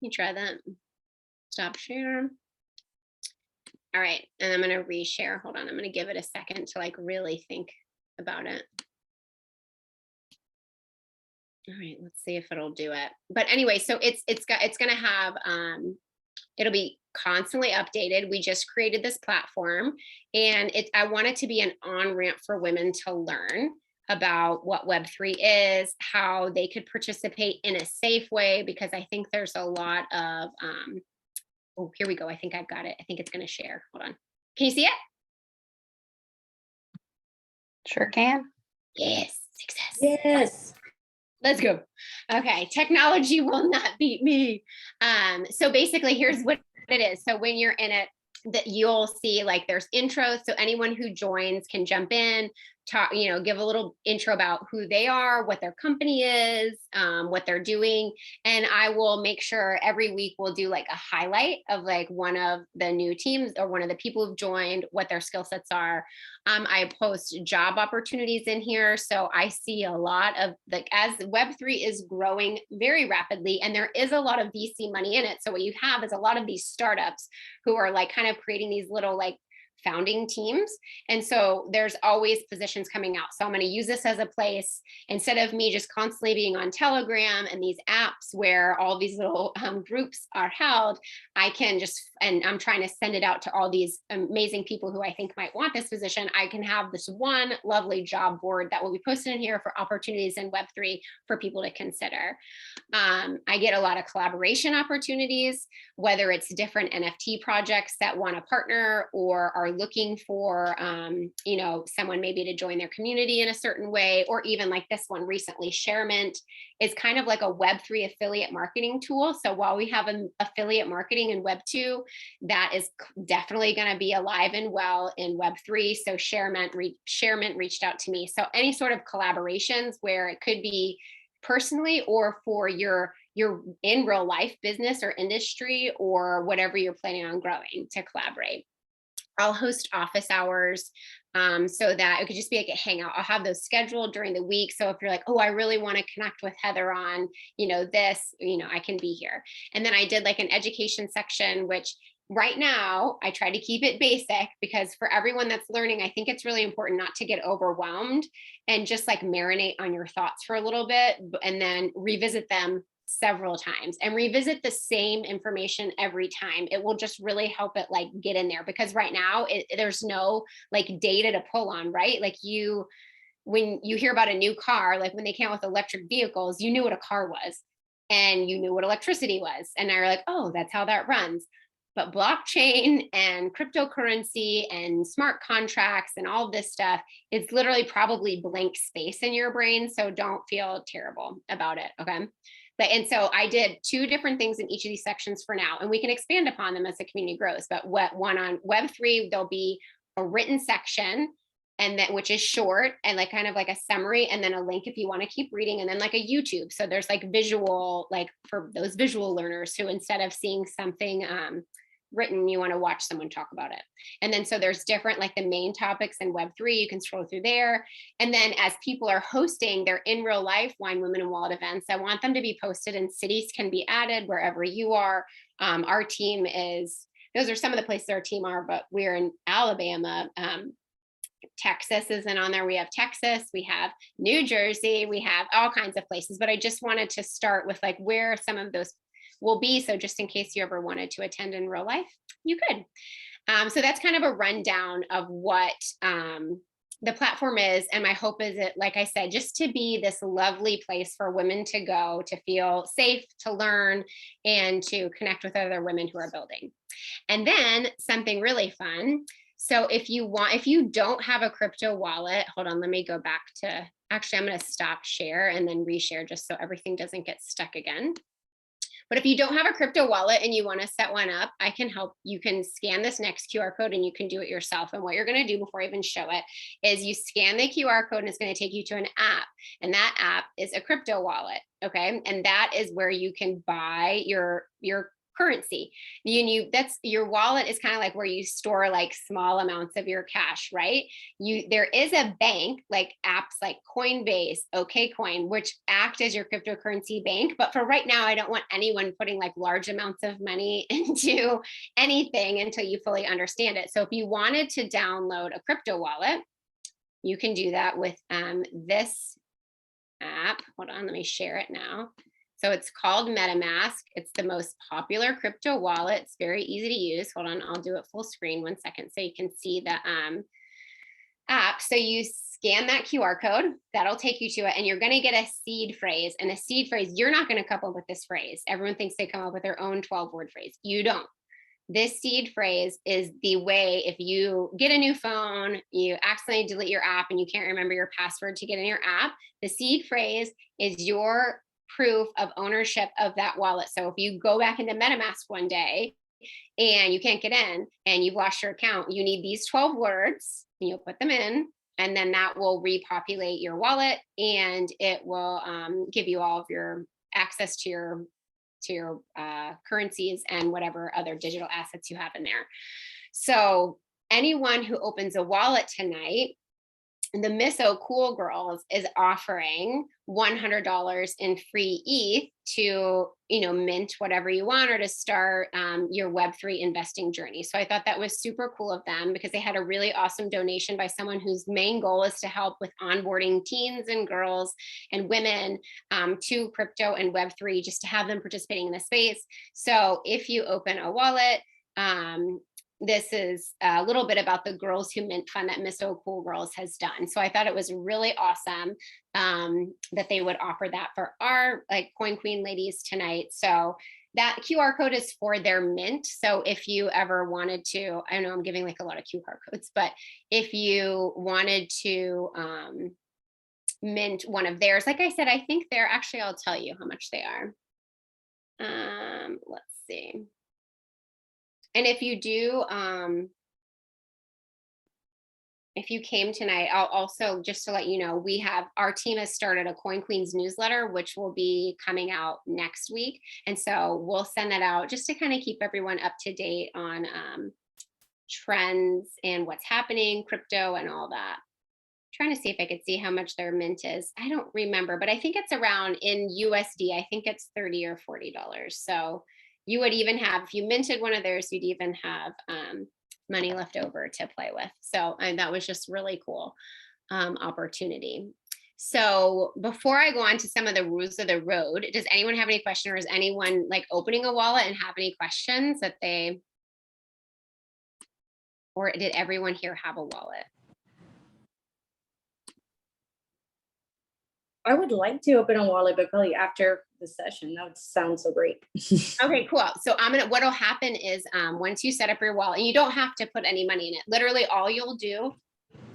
You try that. Stop share. All right. And I'm going to reshare. Hold on. I'm going to give it a second to like really think about it. All right, let's see if it'll do it. But anyway, so it's going to have, it'll be constantly updated. We just created this platform, and I want it to be an on-ramp for women to learn about what Web3 is, how they could participate in a safe way, because I think there's a lot of, oh, here we go. I think I've got it. I think it's going to share. Hold on. Can you see it? Sure can. Yes, success. Yes. Let's go. Okay, technology will not beat me. So basically, here's what it is. So when you're in it, that you'll see like there's intros. So anyone who joins can jump in, talk, give a little intro about who they are, what their company is, what they're doing. And I will make sure every week we'll do like a highlight of like one of the new teams or one of the people who've joined, what their skill sets are. I post job opportunities in here. So I see a lot of like, as Web3 is growing very rapidly, and there is a lot of VC money in it. So what you have is a lot of these startups who are like kind of creating these little like founding teams. And so there's always positions coming out. So I'm going to use this as a place, instead of me just constantly being on Telegram and these apps where all these little groups are held, I can just, and I'm trying to send it out to all these amazing people who I think might want this position. I can have this one lovely job board that will be posted in here for opportunities in Web3 for people to consider. I get a lot of collaboration opportunities, whether it's different NFT projects that want to partner or are looking for, someone maybe to join their community in a certain way, or even like this one recently, Sharement is kind of like a Web3 affiliate marketing tool. So while we have an affiliate marketing in Web2, that is definitely going to be alive and well in Web3. So Sharement reached out to me. So any sort of collaborations where it could be personally or for your in real life business or industry or whatever you're planning on growing to collaborate. I'll host office hours so that it could just be like a hangout. I'll have those scheduled during the week. So if you're like, oh, I really want to connect with Heather on, this, I can be here. And then I did like an education section, which right now I try to keep it basic, because for everyone that's learning, I think it's really important not to get overwhelmed and just like marinate on your thoughts for a little bit and then revisit them several times and revisit the same information every time. It will just really help it like get in there, because right now there's no like data to pull on, right? Like when you hear about a new car, like when they came out with electric vehicles, you knew what a car was and you knew what electricity was. And now you're like, oh, that's how that runs. But blockchain and cryptocurrency and smart contracts and all this stuff is literally probably blank space in your brain. So don't feel terrible about it. Okay. And so I did 2 different things in each of these sections for now, and we can expand upon them as the community grows. But one on Web3, there'll be a written section, and that which is short and like kind of like a summary, and then a link if you want to keep reading, and then like a YouTube. So there's like visual, like for those visual learners who instead of seeing something written, you want to watch someone talk about it. And then so there's different like the main topics in Web3, you can scroll through there. And then as people are hosting their in real life Wine, Women, and Wallet events, I want them to be posted, and cities can be added wherever you are. Our team is, those are some of the places our team are, but we're in Alabama. Texas isn't on there. We have Texas, we have New Jersey, we have all kinds of places, but I just wanted to start with like where some of those will be. So just in case you ever wanted to attend in real life, you could. So that's kind of a rundown of what the platform is, and my hope is it, like I said, just to be this lovely place for women to go, to feel safe, to learn, and to connect with other women who are building. And then something really fun. So if you don't have a crypto wallet, hold on, let me go back to, actually, I'm going to stop share and then reshare just so everything doesn't get stuck again. But if you don't have a crypto wallet and you want to set one up, I can help. You can scan this next QR code and you can do it yourself. And what you're going to do before I even show it is you scan the QR code and it's going to take you to an app. And that app is a crypto wallet. Okay. And that is where you can buy your currency. That's your wallet is kind of like where you store like small amounts of your cash, right? There is a bank, like apps like Coinbase, OKCoin, which act as your cryptocurrency bank. But for right now, I don't want anyone putting like large amounts of money into anything until you fully understand it. So if you wanted to download a crypto wallet, you can do that with this app. Hold on, let me share it now. So it's called MetaMask. It's the most popular crypto wallet. It's very easy to use. Hold on, I'll do it full screen 1 second so you can see the app. So you scan that QR code, that'll take you to it, and you're going to get a seed phrase. And a seed phrase, you're not going to come up with this phrase. Everyone thinks they come up with their own 12-word phrase. You don't. This seed phrase is the way, if you get a new phone, you accidentally delete your app and you can't remember your password to get in your app, the seed phrase is your proof of ownership of that wallet. So if you go back into MetaMask one day and you can't get in and you've lost your account, you need these 12 words and you'll put them in, and then that will repopulate your wallet and it will give you all of your access to your currencies and whatever other digital assets you have in there. So anyone who opens a wallet tonight, the Miss O Cool Girls is offering $100 in free ETH to, mint whatever you want or to start your Web3 investing journey. So I thought that was super cool of them because they had a really awesome donation by someone whose main goal is to help with onboarding teens and girls and women to crypto and Web3, just to have them participating in the space. So if you open a wallet, this is a little bit about the Girls Who Mint Fund that Miss O Cool Girls has done. So I thought it was really awesome that they would offer that for our Coin Queen ladies tonight. So that QR code is for their mint. So if you ever wanted to, I know I'm giving a lot of QR codes, but if you wanted to mint one of theirs, like I said, I think they're actually, I'll tell you how much they are. Let's see. And if you do, if you came tonight, I'll also, just to let you know, our team has started a Coin Queens newsletter, which will be coming out next week. And so we'll send that out just to kind of keep everyone up to date on trends and what's happening, crypto and all that. I'm trying to see if I could see how much their mint is. I don't remember, but I think it's around in USD. I think it's $30 or $40. So you would even have, if you minted one of theirs, you'd even have money left over to play with. So that was just really cool opportunity. So before I go on to some of the rules of the road, does anyone have any questions, or is anyone opening a wallet and have any questions that or did everyone here have a wallet? I would like to open a wallet, but probably after the session. That would sound so great. Okay, cool. So what'll happen is once you set up your wallet, and you don't have to put any money in it. Literally all you'll do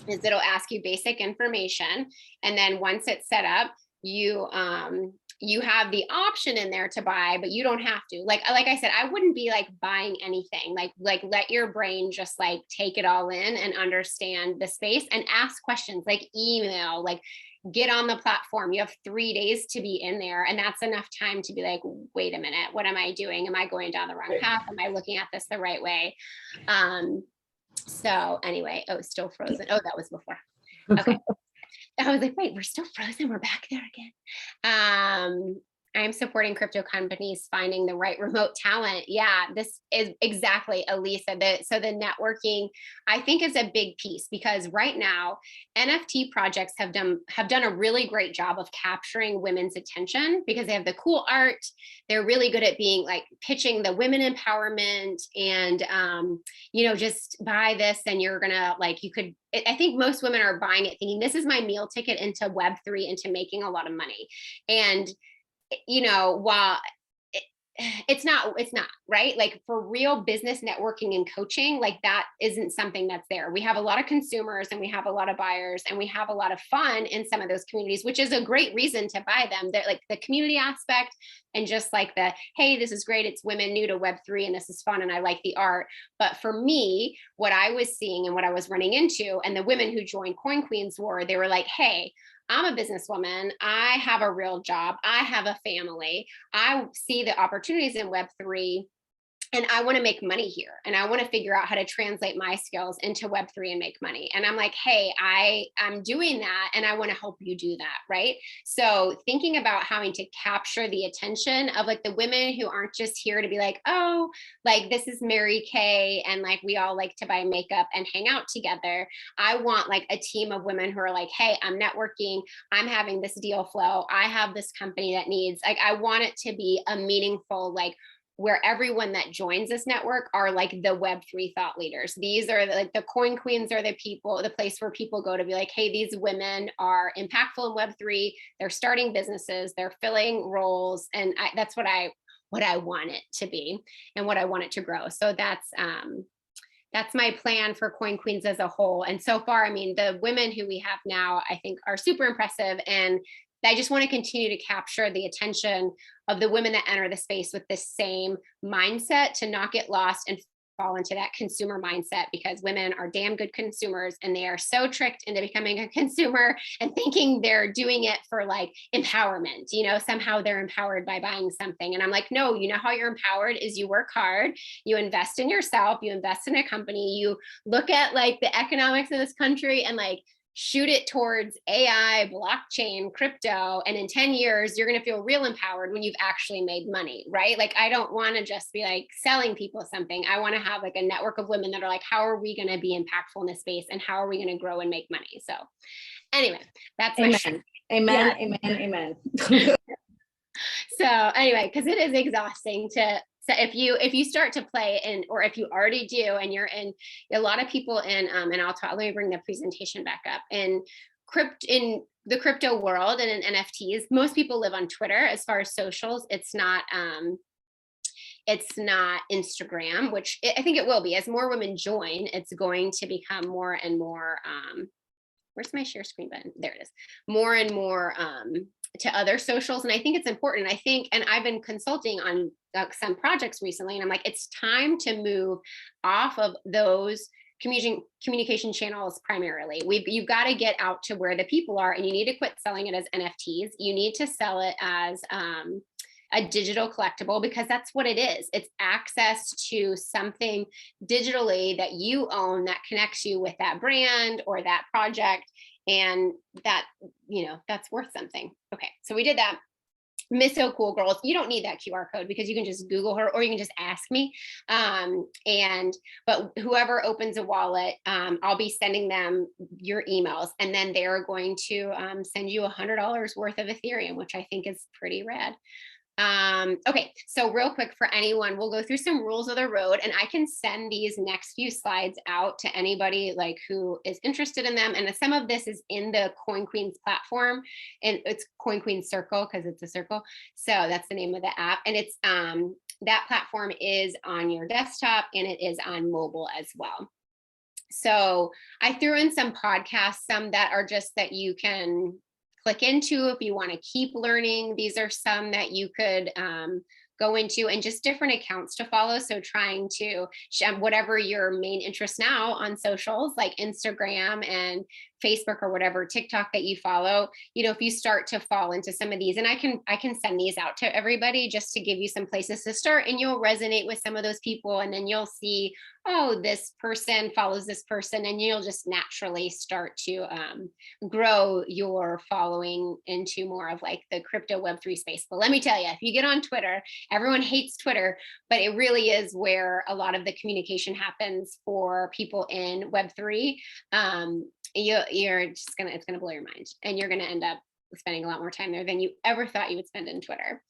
is it'll ask you basic information. And then once it's set up, you have the option in there to buy, but you don't have to. Like I said, I wouldn't be buying anything. Let your brain just take it all in and understand the space and ask questions, email, get on the platform. You have 3 days to be in there. And that's enough time to be wait a minute, what am I doing? Am I going down the wrong path? Am I looking at this the right way? So anyway, still frozen. Oh, that was before. Okay. I was wait, we're still frozen. We're back there again. I'm supporting crypto companies finding the right remote talent. Yeah, this is exactly Elisa. So the networking, I think, is a big piece, because right now NFT projects have done a really great job of capturing women's attention because they have the cool art. They're really good at being like pitching the women empowerment and just buy this and you're gonna like you could. I think most women are buying it thinking this is my meal ticket into Web3, into making a lot of money. And while it's not right, like for real business networking and coaching, like that isn't something that's there. We have a lot of consumers and we have a lot of buyers and we have a lot of fun in some of those communities, which is a great reason to buy them. They're like the community aspect and just like the, hey, this is great, it's women new to Web3 and this is fun and I like the art. But for me, what I was seeing and what I was running into, and the women who joined CoinQueens they were like, hey, I'm a businesswoman. I have a real job. I have a family. I see the opportunities in Web3 and I want to make money here. And I want to figure out how to translate my skills into Web3 and make money. And I'm like, hey, I'm doing that and I want to help you do that. Right. So thinking about having to capture the attention of like the women who aren't just here to be like, oh, like this is Mary Kay and like we all like to buy makeup and hang out together. I want like a team of women who are like, hey, I'm networking. I'm having this deal flow. I have this company that needs, like, I want it to be a meaningful, like, where everyone that joins this network are like the Web3 thought leaders. These are like the Coin Queens are the people, the place where people go to be like, hey, these women are impactful in Web3. They're starting businesses, they're filling roles. And that's what I want it to be and what I want it to grow. So that's my plan for Coin Queens as a whole. And so far, I mean, the women who we have now, I think are super impressive. And I just want to continue to capture the attention of the women that enter the space with this same mindset, to not get lost and fall into that consumer mindset, because women are damn good consumers and they are so tricked into becoming a consumer and thinking they're doing it for like empowerment, somehow they're empowered by buying something. And I'm like, no, you know how you're empowered is you work hard, you invest in yourself, you invest in a company, you look at like the economics of this country and like shoot it towards AI, blockchain, crypto, and in 10 years, you're going to feel real empowered when you've actually made money, right? Like, I don't want to just be like selling people something. I want to have like a network of women that are like, how are we going to be impactful in this space and how are we going to grow and make money? So anyway, that's my Amen. Amen. Amen. Amen. So anyway, because it is exhausting to, so if you start to play and, or if you already do, and you're in a lot of people in, and let me bring the presentation back up, in the crypto world and in NFTs, most people live on Twitter. As far as socials, it's not Instagram, which I think it will be. As more women join, it's going to become more and more, where's my share screen button? There it is. More and more to other socials. And I think it's important. And I've been consulting on some projects recently, and I'm like, it's time to move off of those communication channels primarily. You've got to get out to where the people are, and you need to quit selling it as NFTs. You need to sell it as a digital collectible, because that's what it is. It's access to something digitally that you own that connects you with that brand or that project. And that, that's worth something. Okay, so we did that. Miss So Cool Girls, you don't need that QR code because you can just Google her or you can just ask me. But whoever opens a wallet, I'll be sending them your emails, and then they're going to send you $100 worth of Ethereum, which I think is pretty rad. Okay, so real quick for anyone, we'll go through some rules of the road, and I can send these next few slides out to anybody like who is interested in them. And some of this is in the CoinQueens platform, and it's CoinQueens Circle because it's a circle. So that's the name of the app. And it's that platform is on your desktop and it is on mobile as well. So I threw in some podcasts, some that are just that you can click into if you want to keep learning. These are some that you could go into, and just different accounts to follow. So trying to whatever your main interest now on socials like Instagram and Facebook or whatever, TikTok that you follow, you know, if you start to fall into some of these, and I can send these out to everybody just to give you some places to start, and you'll resonate with some of those people, and then you'll see, oh, this person follows this person, and you'll just naturally start to grow your following into more of like the crypto Web3 space. But let me tell you, if you get on Twitter, everyone hates Twitter, but it really is where a lot of the communication happens for people in Web3. You're just it's gonna blow your mind, and you're gonna end up spending a lot more time there than you ever thought you would spend in Twitter.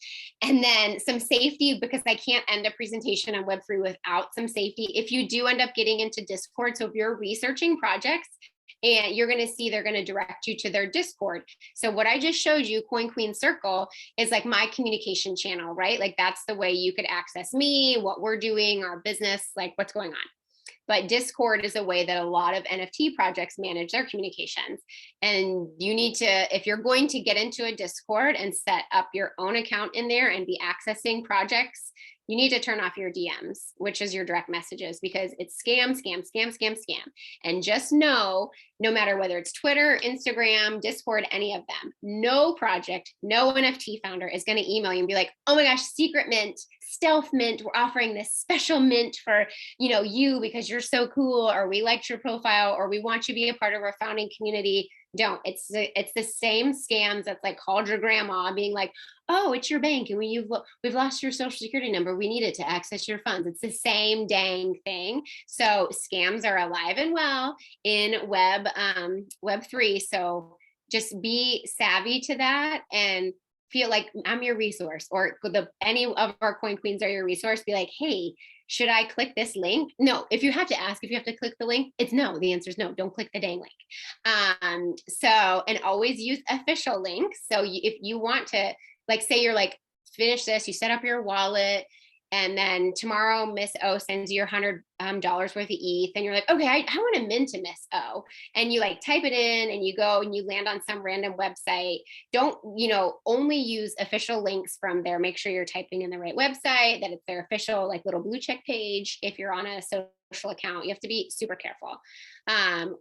And then some safety, because I can't end a presentation on Web3 without some safety. If you do end up getting into Discord, so if you're researching projects, and you're going to see they're going to direct you to their Discord. So what I just showed you, CoinQueens Circle, is like my communication channel, right? Like that's the way you could access me, what we're doing, our business, like what's going on. But Discord is a way that a lot of NFT projects manage their communications. And you need to, if you're going to get into a Discord and set up your own account in there and be accessing projects, you need to turn off your DMs, which is your direct messages, because it's scam, scam, scam, scam, scam. And just know, no matter whether it's Twitter, Instagram, Discord, any of them, no project, no NFT founder is going to email you and be like, oh my gosh, secret mint, stealth mint, we're offering this special mint for, you know, you because you're so cool, or we liked your profile, or we want you to be a part of our founding community. Don't. It's the same scams that's like called your grandma being like, oh, it's your bank and we've lost your social security number, we need it to access your funds. It's the same dang thing. So scams are alive and well in Web3. So just be savvy to that and feel like I'm your resource, or any of our Coin Queens are your resource. Be like, hey, should I click this link? No. If you have to ask, if you have to click the link, it's no. The answer is no. Don't click the dang link. And always use official links. So if you want to, like, say you're like, finish this, you set up your wallet, and then tomorrow Miss O sends you your $100 worth of ETH, and you're like, okay, I want to mint to Miss O, and you like type it in, and you go and you land on some random website. Don't, only use official links from there. Make sure you're typing in the right website, that it's their official like little blue check page. If you're on a social account, you have to be super careful.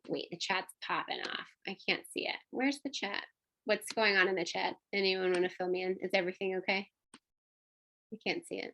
Wait, the chat's popping off. I can't see it. Where's the chat? What's going on in the chat? Anyone want to fill me in? Is everything okay? I can't see it.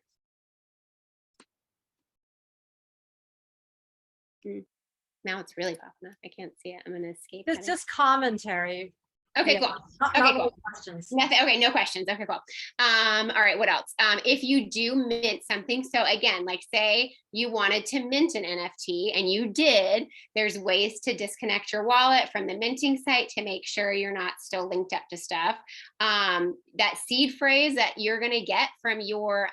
Now it's really popping up. I can't see it. I'm going to escape. It's just commentary. Okay, Yeah, cool. Not Okay, really cool. questions. Nothing. Okay, no questions. Okay, cool. All right, what else? If you do mint something, so again, like say you wanted to mint an NFT and you did, there's ways to disconnect your wallet from the minting site to make sure you're not still linked up to stuff. That seed phrase that you're going to get from your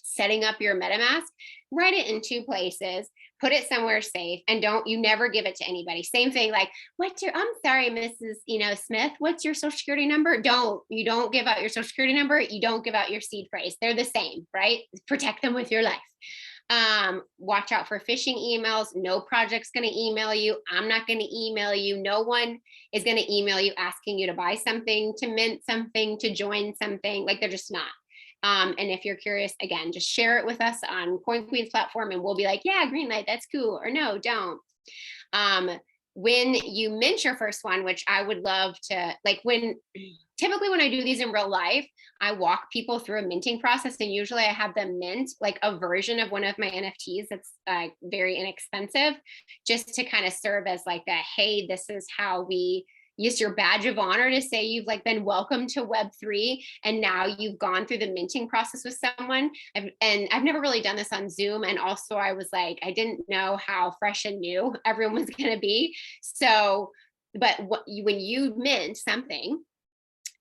setting up your MetaMask, write it in 2 places. Put it somewhere safe, and you never give it to anybody. Same thing, like, I'm sorry, Mrs. Smith, what's your social security number? You don't give out your social security number. You don't give out your seed phrase. They're the same, right? Protect them with your life. Watch out for phishing emails. No project's going to email you. I'm not going to email you. No one is going to email you asking you to buy something, to mint something, to join something. Like, they're just not. And if you're curious, again, just share it with us on Coin Queens platform, and we'll be like, yeah, green light, that's cool, or no, don't. When you mint your first one, which I would love to, like, typically when I do these in real life, I walk people through a minting process, and usually I have them mint like a version of one of my NFTs that's very inexpensive, just to kind of serve as like a, hey, this is how we use your badge of honor to say you've like been welcomed to Web3, and now you've gone through the minting process with someone. I've never really done this on Zoom, and also I was like, I didn't know how fresh and new everyone was going to be. So, but when you mint something,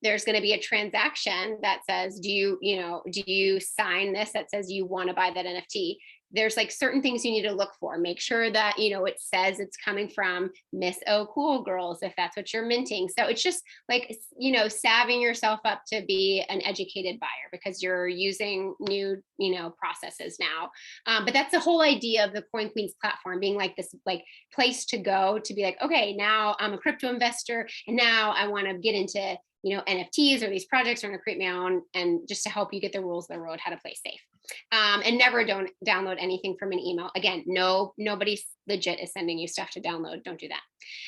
there's going to be a transaction that says, do you sign this that says you want to buy that NFT? There's like certain things you need to look for. Make sure that, it says it's coming from Miss O Cool Girls, if that's what you're minting. So it's just like, savvying yourself up to be an educated buyer, because you're using new, processes now. But that's the whole idea of the Coin Queens platform, being like this like place to go to be like, okay, now I'm a crypto investor, and now I want to get into NFTs or these projects, or to create my own, and just to help you get the rules of the road, how to play safe. And never don't download anything from an email. Again, nobody legit is sending you stuff to download. Don't do that.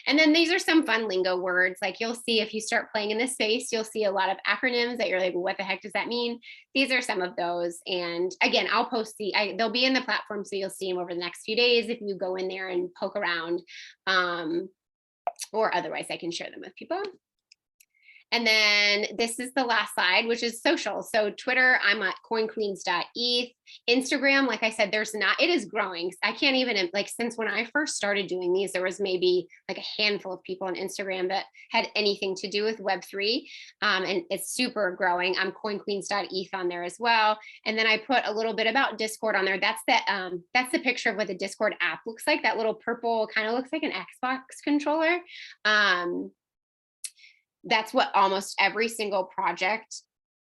And then these are some fun lingo words. Like you'll see if you start playing in this space, you'll see a lot of acronyms that you're like, what the heck does that mean? These are some of those. And again, I'll post they'll be in the platform, so you'll see them over the next few days if you go in there and poke around. Or otherwise I can share them with people. And then this is the last slide, which is social. So Twitter, I'm at coinqueens.eth. Instagram, like I said, it is growing. I can't even, like, since when I first started doing these, there was maybe like a handful of people on Instagram that had anything to do with Web3. And it's super growing. I'm coinqueens.eth on there as well. And then I put a little bit about Discord on there. That's the picture of what the Discord app looks like. That little purple kind of looks like an Xbox controller. That's what almost every single project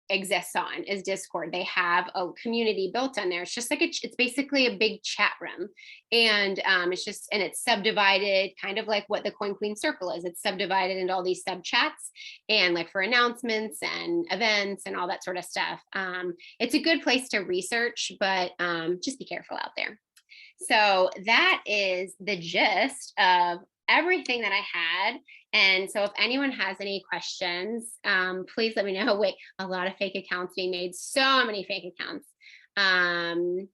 exists on, is Discord. They have a community built on there. It's just like it's basically a big chat room, and it's subdivided kind of like what the CoinQueens Circle is. It's subdivided into all these sub chats, and like for announcements and events and all that sort of stuff. It's a good place to research, but just be careful out there. So that is the gist of everything that I had. And so if anyone has any questions, please let me know. Wait, a lot of fake accounts being made, so many fake accounts. Buying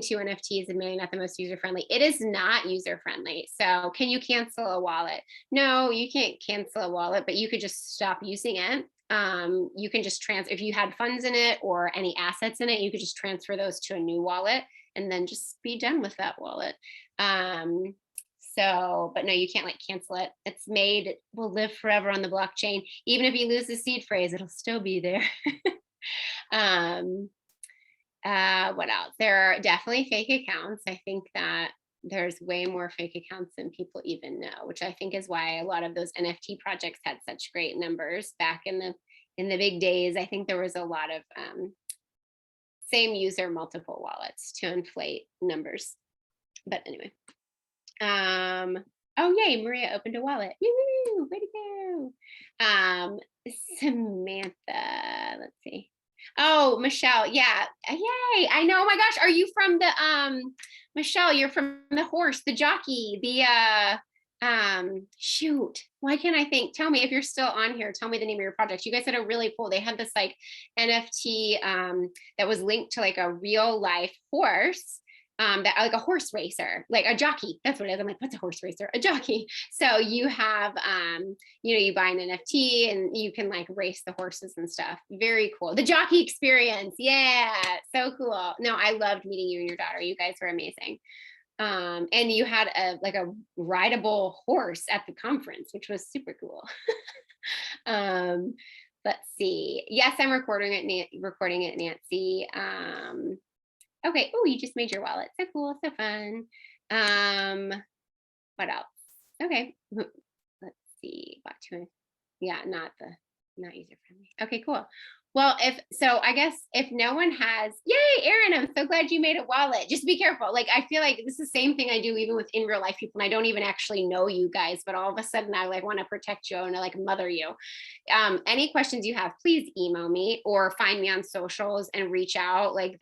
2 NFTs and maybe not the most user-friendly. It is not user-friendly. So can you cancel a wallet? No, you can't cancel a wallet, but you could just stop using it. You can just if you had funds in it or any assets in it, you could just transfer those to a new wallet and then just be done with that wallet. But no, you can't like cancel it. It's made, it will live forever on the blockchain. Even if you lose the seed phrase, it'll still be there. What else? There are definitely fake accounts. I think that there's way more fake accounts than people even know, which I think is why a lot of those NFT projects had such great numbers back in the big days. I think there was a lot of same user, multiple wallets to inflate numbers. But anyway. Oh yay, Maria opened a wallet. Woo, way to go. Samantha, let's see. Oh, Michelle, yeah, yay. I know, oh my gosh, are you from the Michelle, you're from the horse, the jockey, the shoot, why can't I think? Tell me if you're still on here, tell me the name of your project. You guys had a really cool, they had this like NFT that was linked to like a real life horse. That like a horse racer, like a jockey. That's what it is. I'm like, what's a horse racer? A jockey. So you have, you buy an NFT and you can like race the horses and stuff. Very cool. The jockey experience. Yeah. So cool. No, I loved meeting you and your daughter. You guys were amazing. And you had a rideable horse at the conference, which was super cool. Let's see. Yes, I'm recording it, Nancy. Okay. Oh, you just made your wallet. So cool. So fun. What else? Okay. Let's see. Yeah, not user friendly. Okay, cool. Well, I guess if no one has, yay, Erin, I'm so glad you made a wallet. Just be careful. Like, I feel like this is the same thing I do even with in real life people. And I don't even actually know you guys, but all of a sudden I like want to protect you and I like mother you. Any questions you have, please email me or find me on socials and reach out. Like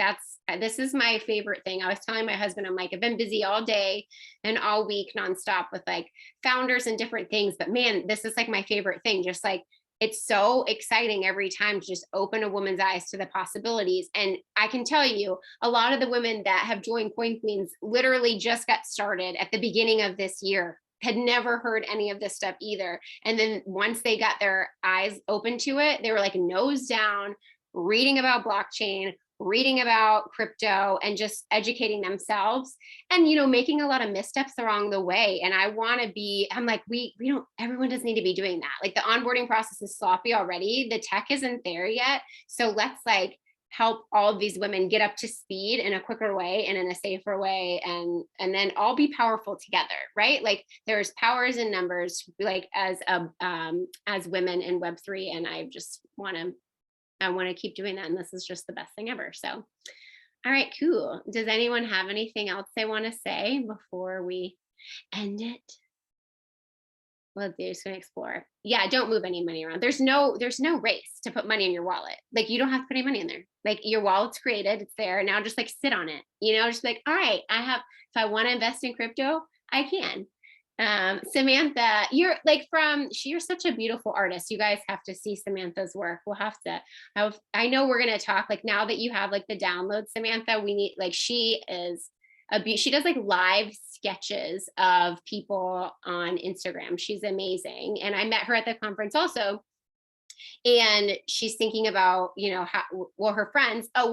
this is my favorite thing. I was telling my husband, I'm like, I've been busy all day and all week nonstop with like founders and different things, but man, this is like my favorite thing. Just like, it's so exciting every time to just open a woman's eyes to the possibilities. And I can tell you, a lot of the women that have joined CoinQueens literally just got started at the beginning of this year, had never heard any of this stuff either. And then once they got their eyes open to it, they were like nose down, reading about blockchain, reading about crypto and just educating themselves and, making a lot of missteps along the way. And I want to I'm like, everyone doesn't need to be doing that. Like the onboarding process is sloppy already. The tech isn't there yet. So let's like help all of these women get up to speed in a quicker way and in a safer way. And then all be powerful together, right? Like there's powers in numbers, like as women in Web3. And I want to keep doing that. And this is just the best thing ever. So, all right, cool. Does anyone have anything else they want to say before we end it? we'll do so explore. Yeah, don't move any money around. There's no race to put money in your wallet. Like you don't have to put any money in there. Like your wallet's created, it's there. Now just like sit on it. You know, just like, all right, if I want to invest in crypto, I can. Samantha, you're such a beautiful artist. You guys have to see Samantha's work. We'll have to, I know we're going to talk, like now that you have like the download, Samantha, we need, like, she is she does like live sketches of people on Instagram. She's amazing. And I met her at the conference also. And she's thinking about, you know, her friends, oh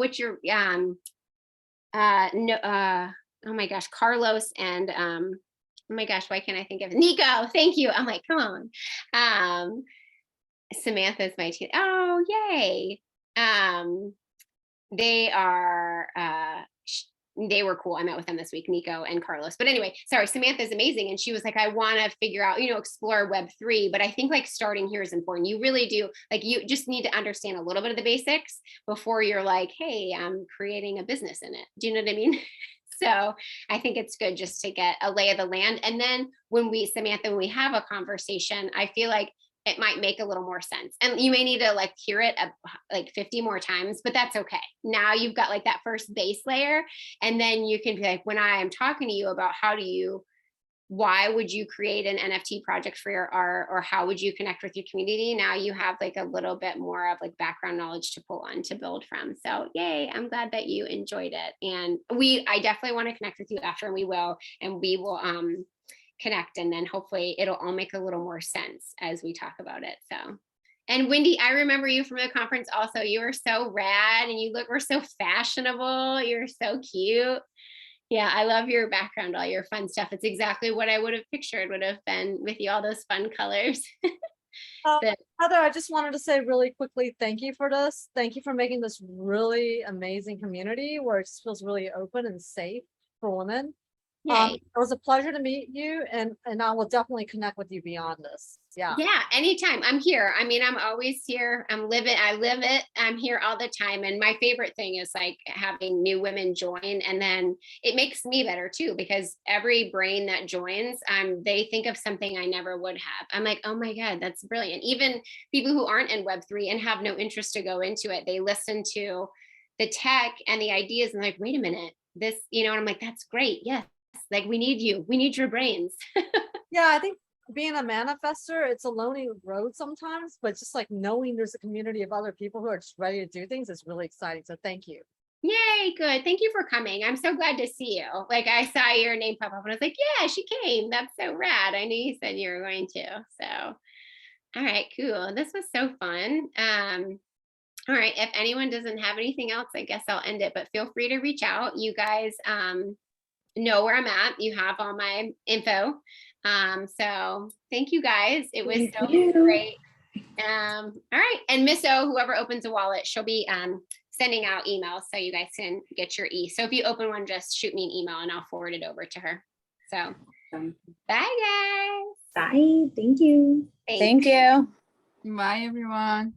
my gosh, Carlos and, oh my gosh, why can't I think of it? Nico? Thank you. I'm like, come on. Samantha's my team. Oh, yay. They were cool. I met with them this week, Nico and Carlos. But anyway, sorry, Samantha's amazing. And she was like, I want to figure out, you know, explore Web3. But I think like starting here is important. You really do. Like you just need to understand a little bit of the basics before you're like, hey, I'm creating a business in it. Do you know what I mean? So I think it's good just to get a lay of the land. And then Samantha, when we have a conversation, I feel like it might make a little more sense. And you may need to like hear it like 50 more times, but that's okay. Now you've got like that first base layer. And then you can be like, when I am talking to you about why would you create an NFT project for your art, or how would you connect with your community? Now you have like a little bit more of like background knowledge to pull on to build from. So yay, I'm glad that you enjoyed it. And I definitely want to connect with you after, and we will connect, and then hopefully it'll all make a little more sense as we talk about it. So, and Wendy, I remember you from the conference also. You were so rad and you were so fashionable. You're so cute. Yeah, I love your background, all your fun stuff. It's exactly what I would have pictured would have been with you, all those fun colors. Heather, I just wanted to say really quickly, thank you for this. Thank you for making this really amazing community where it feels really open and safe for women. It was a pleasure to meet you, and I will definitely connect with you beyond this. Yeah, anytime. I'm here. I mean, I'm always here. I live it. I'm here all the time. And my favorite thing is like having new women join, and then it makes me better too, because every brain that joins, they think of something I never would have. I'm like, oh my God, that's brilliant. Even people who aren't in Web3 and have no interest to go into it, they listen to the tech and the ideas and like, wait a minute, this, you know, and I'm like, that's great. Yes. Like we need your brains. yeah, I think being a manifester, it's a lonely road sometimes, but just like knowing there's a community of other people who are just ready to do things is really exciting. So thank you. Yay, good. Thank you for coming. I'm so glad to see you. Like I saw your name pop up and I was like, yeah, she came. That's so rad. I knew you said you were going to. So, all right, cool. This was so fun. All right, if anyone doesn't have anything else, I guess I'll end it, but feel free to reach out. You guys, know where I'm at. You have all my info. So thank you guys. It was great. All right. And Miss O, whoever opens a wallet, she'll be sending out emails so you guys can get your So if you open one, just shoot me an email and I'll forward it over to her. So bye guys. Bye. Thank you. Thanks. Thank you. Bye, everyone.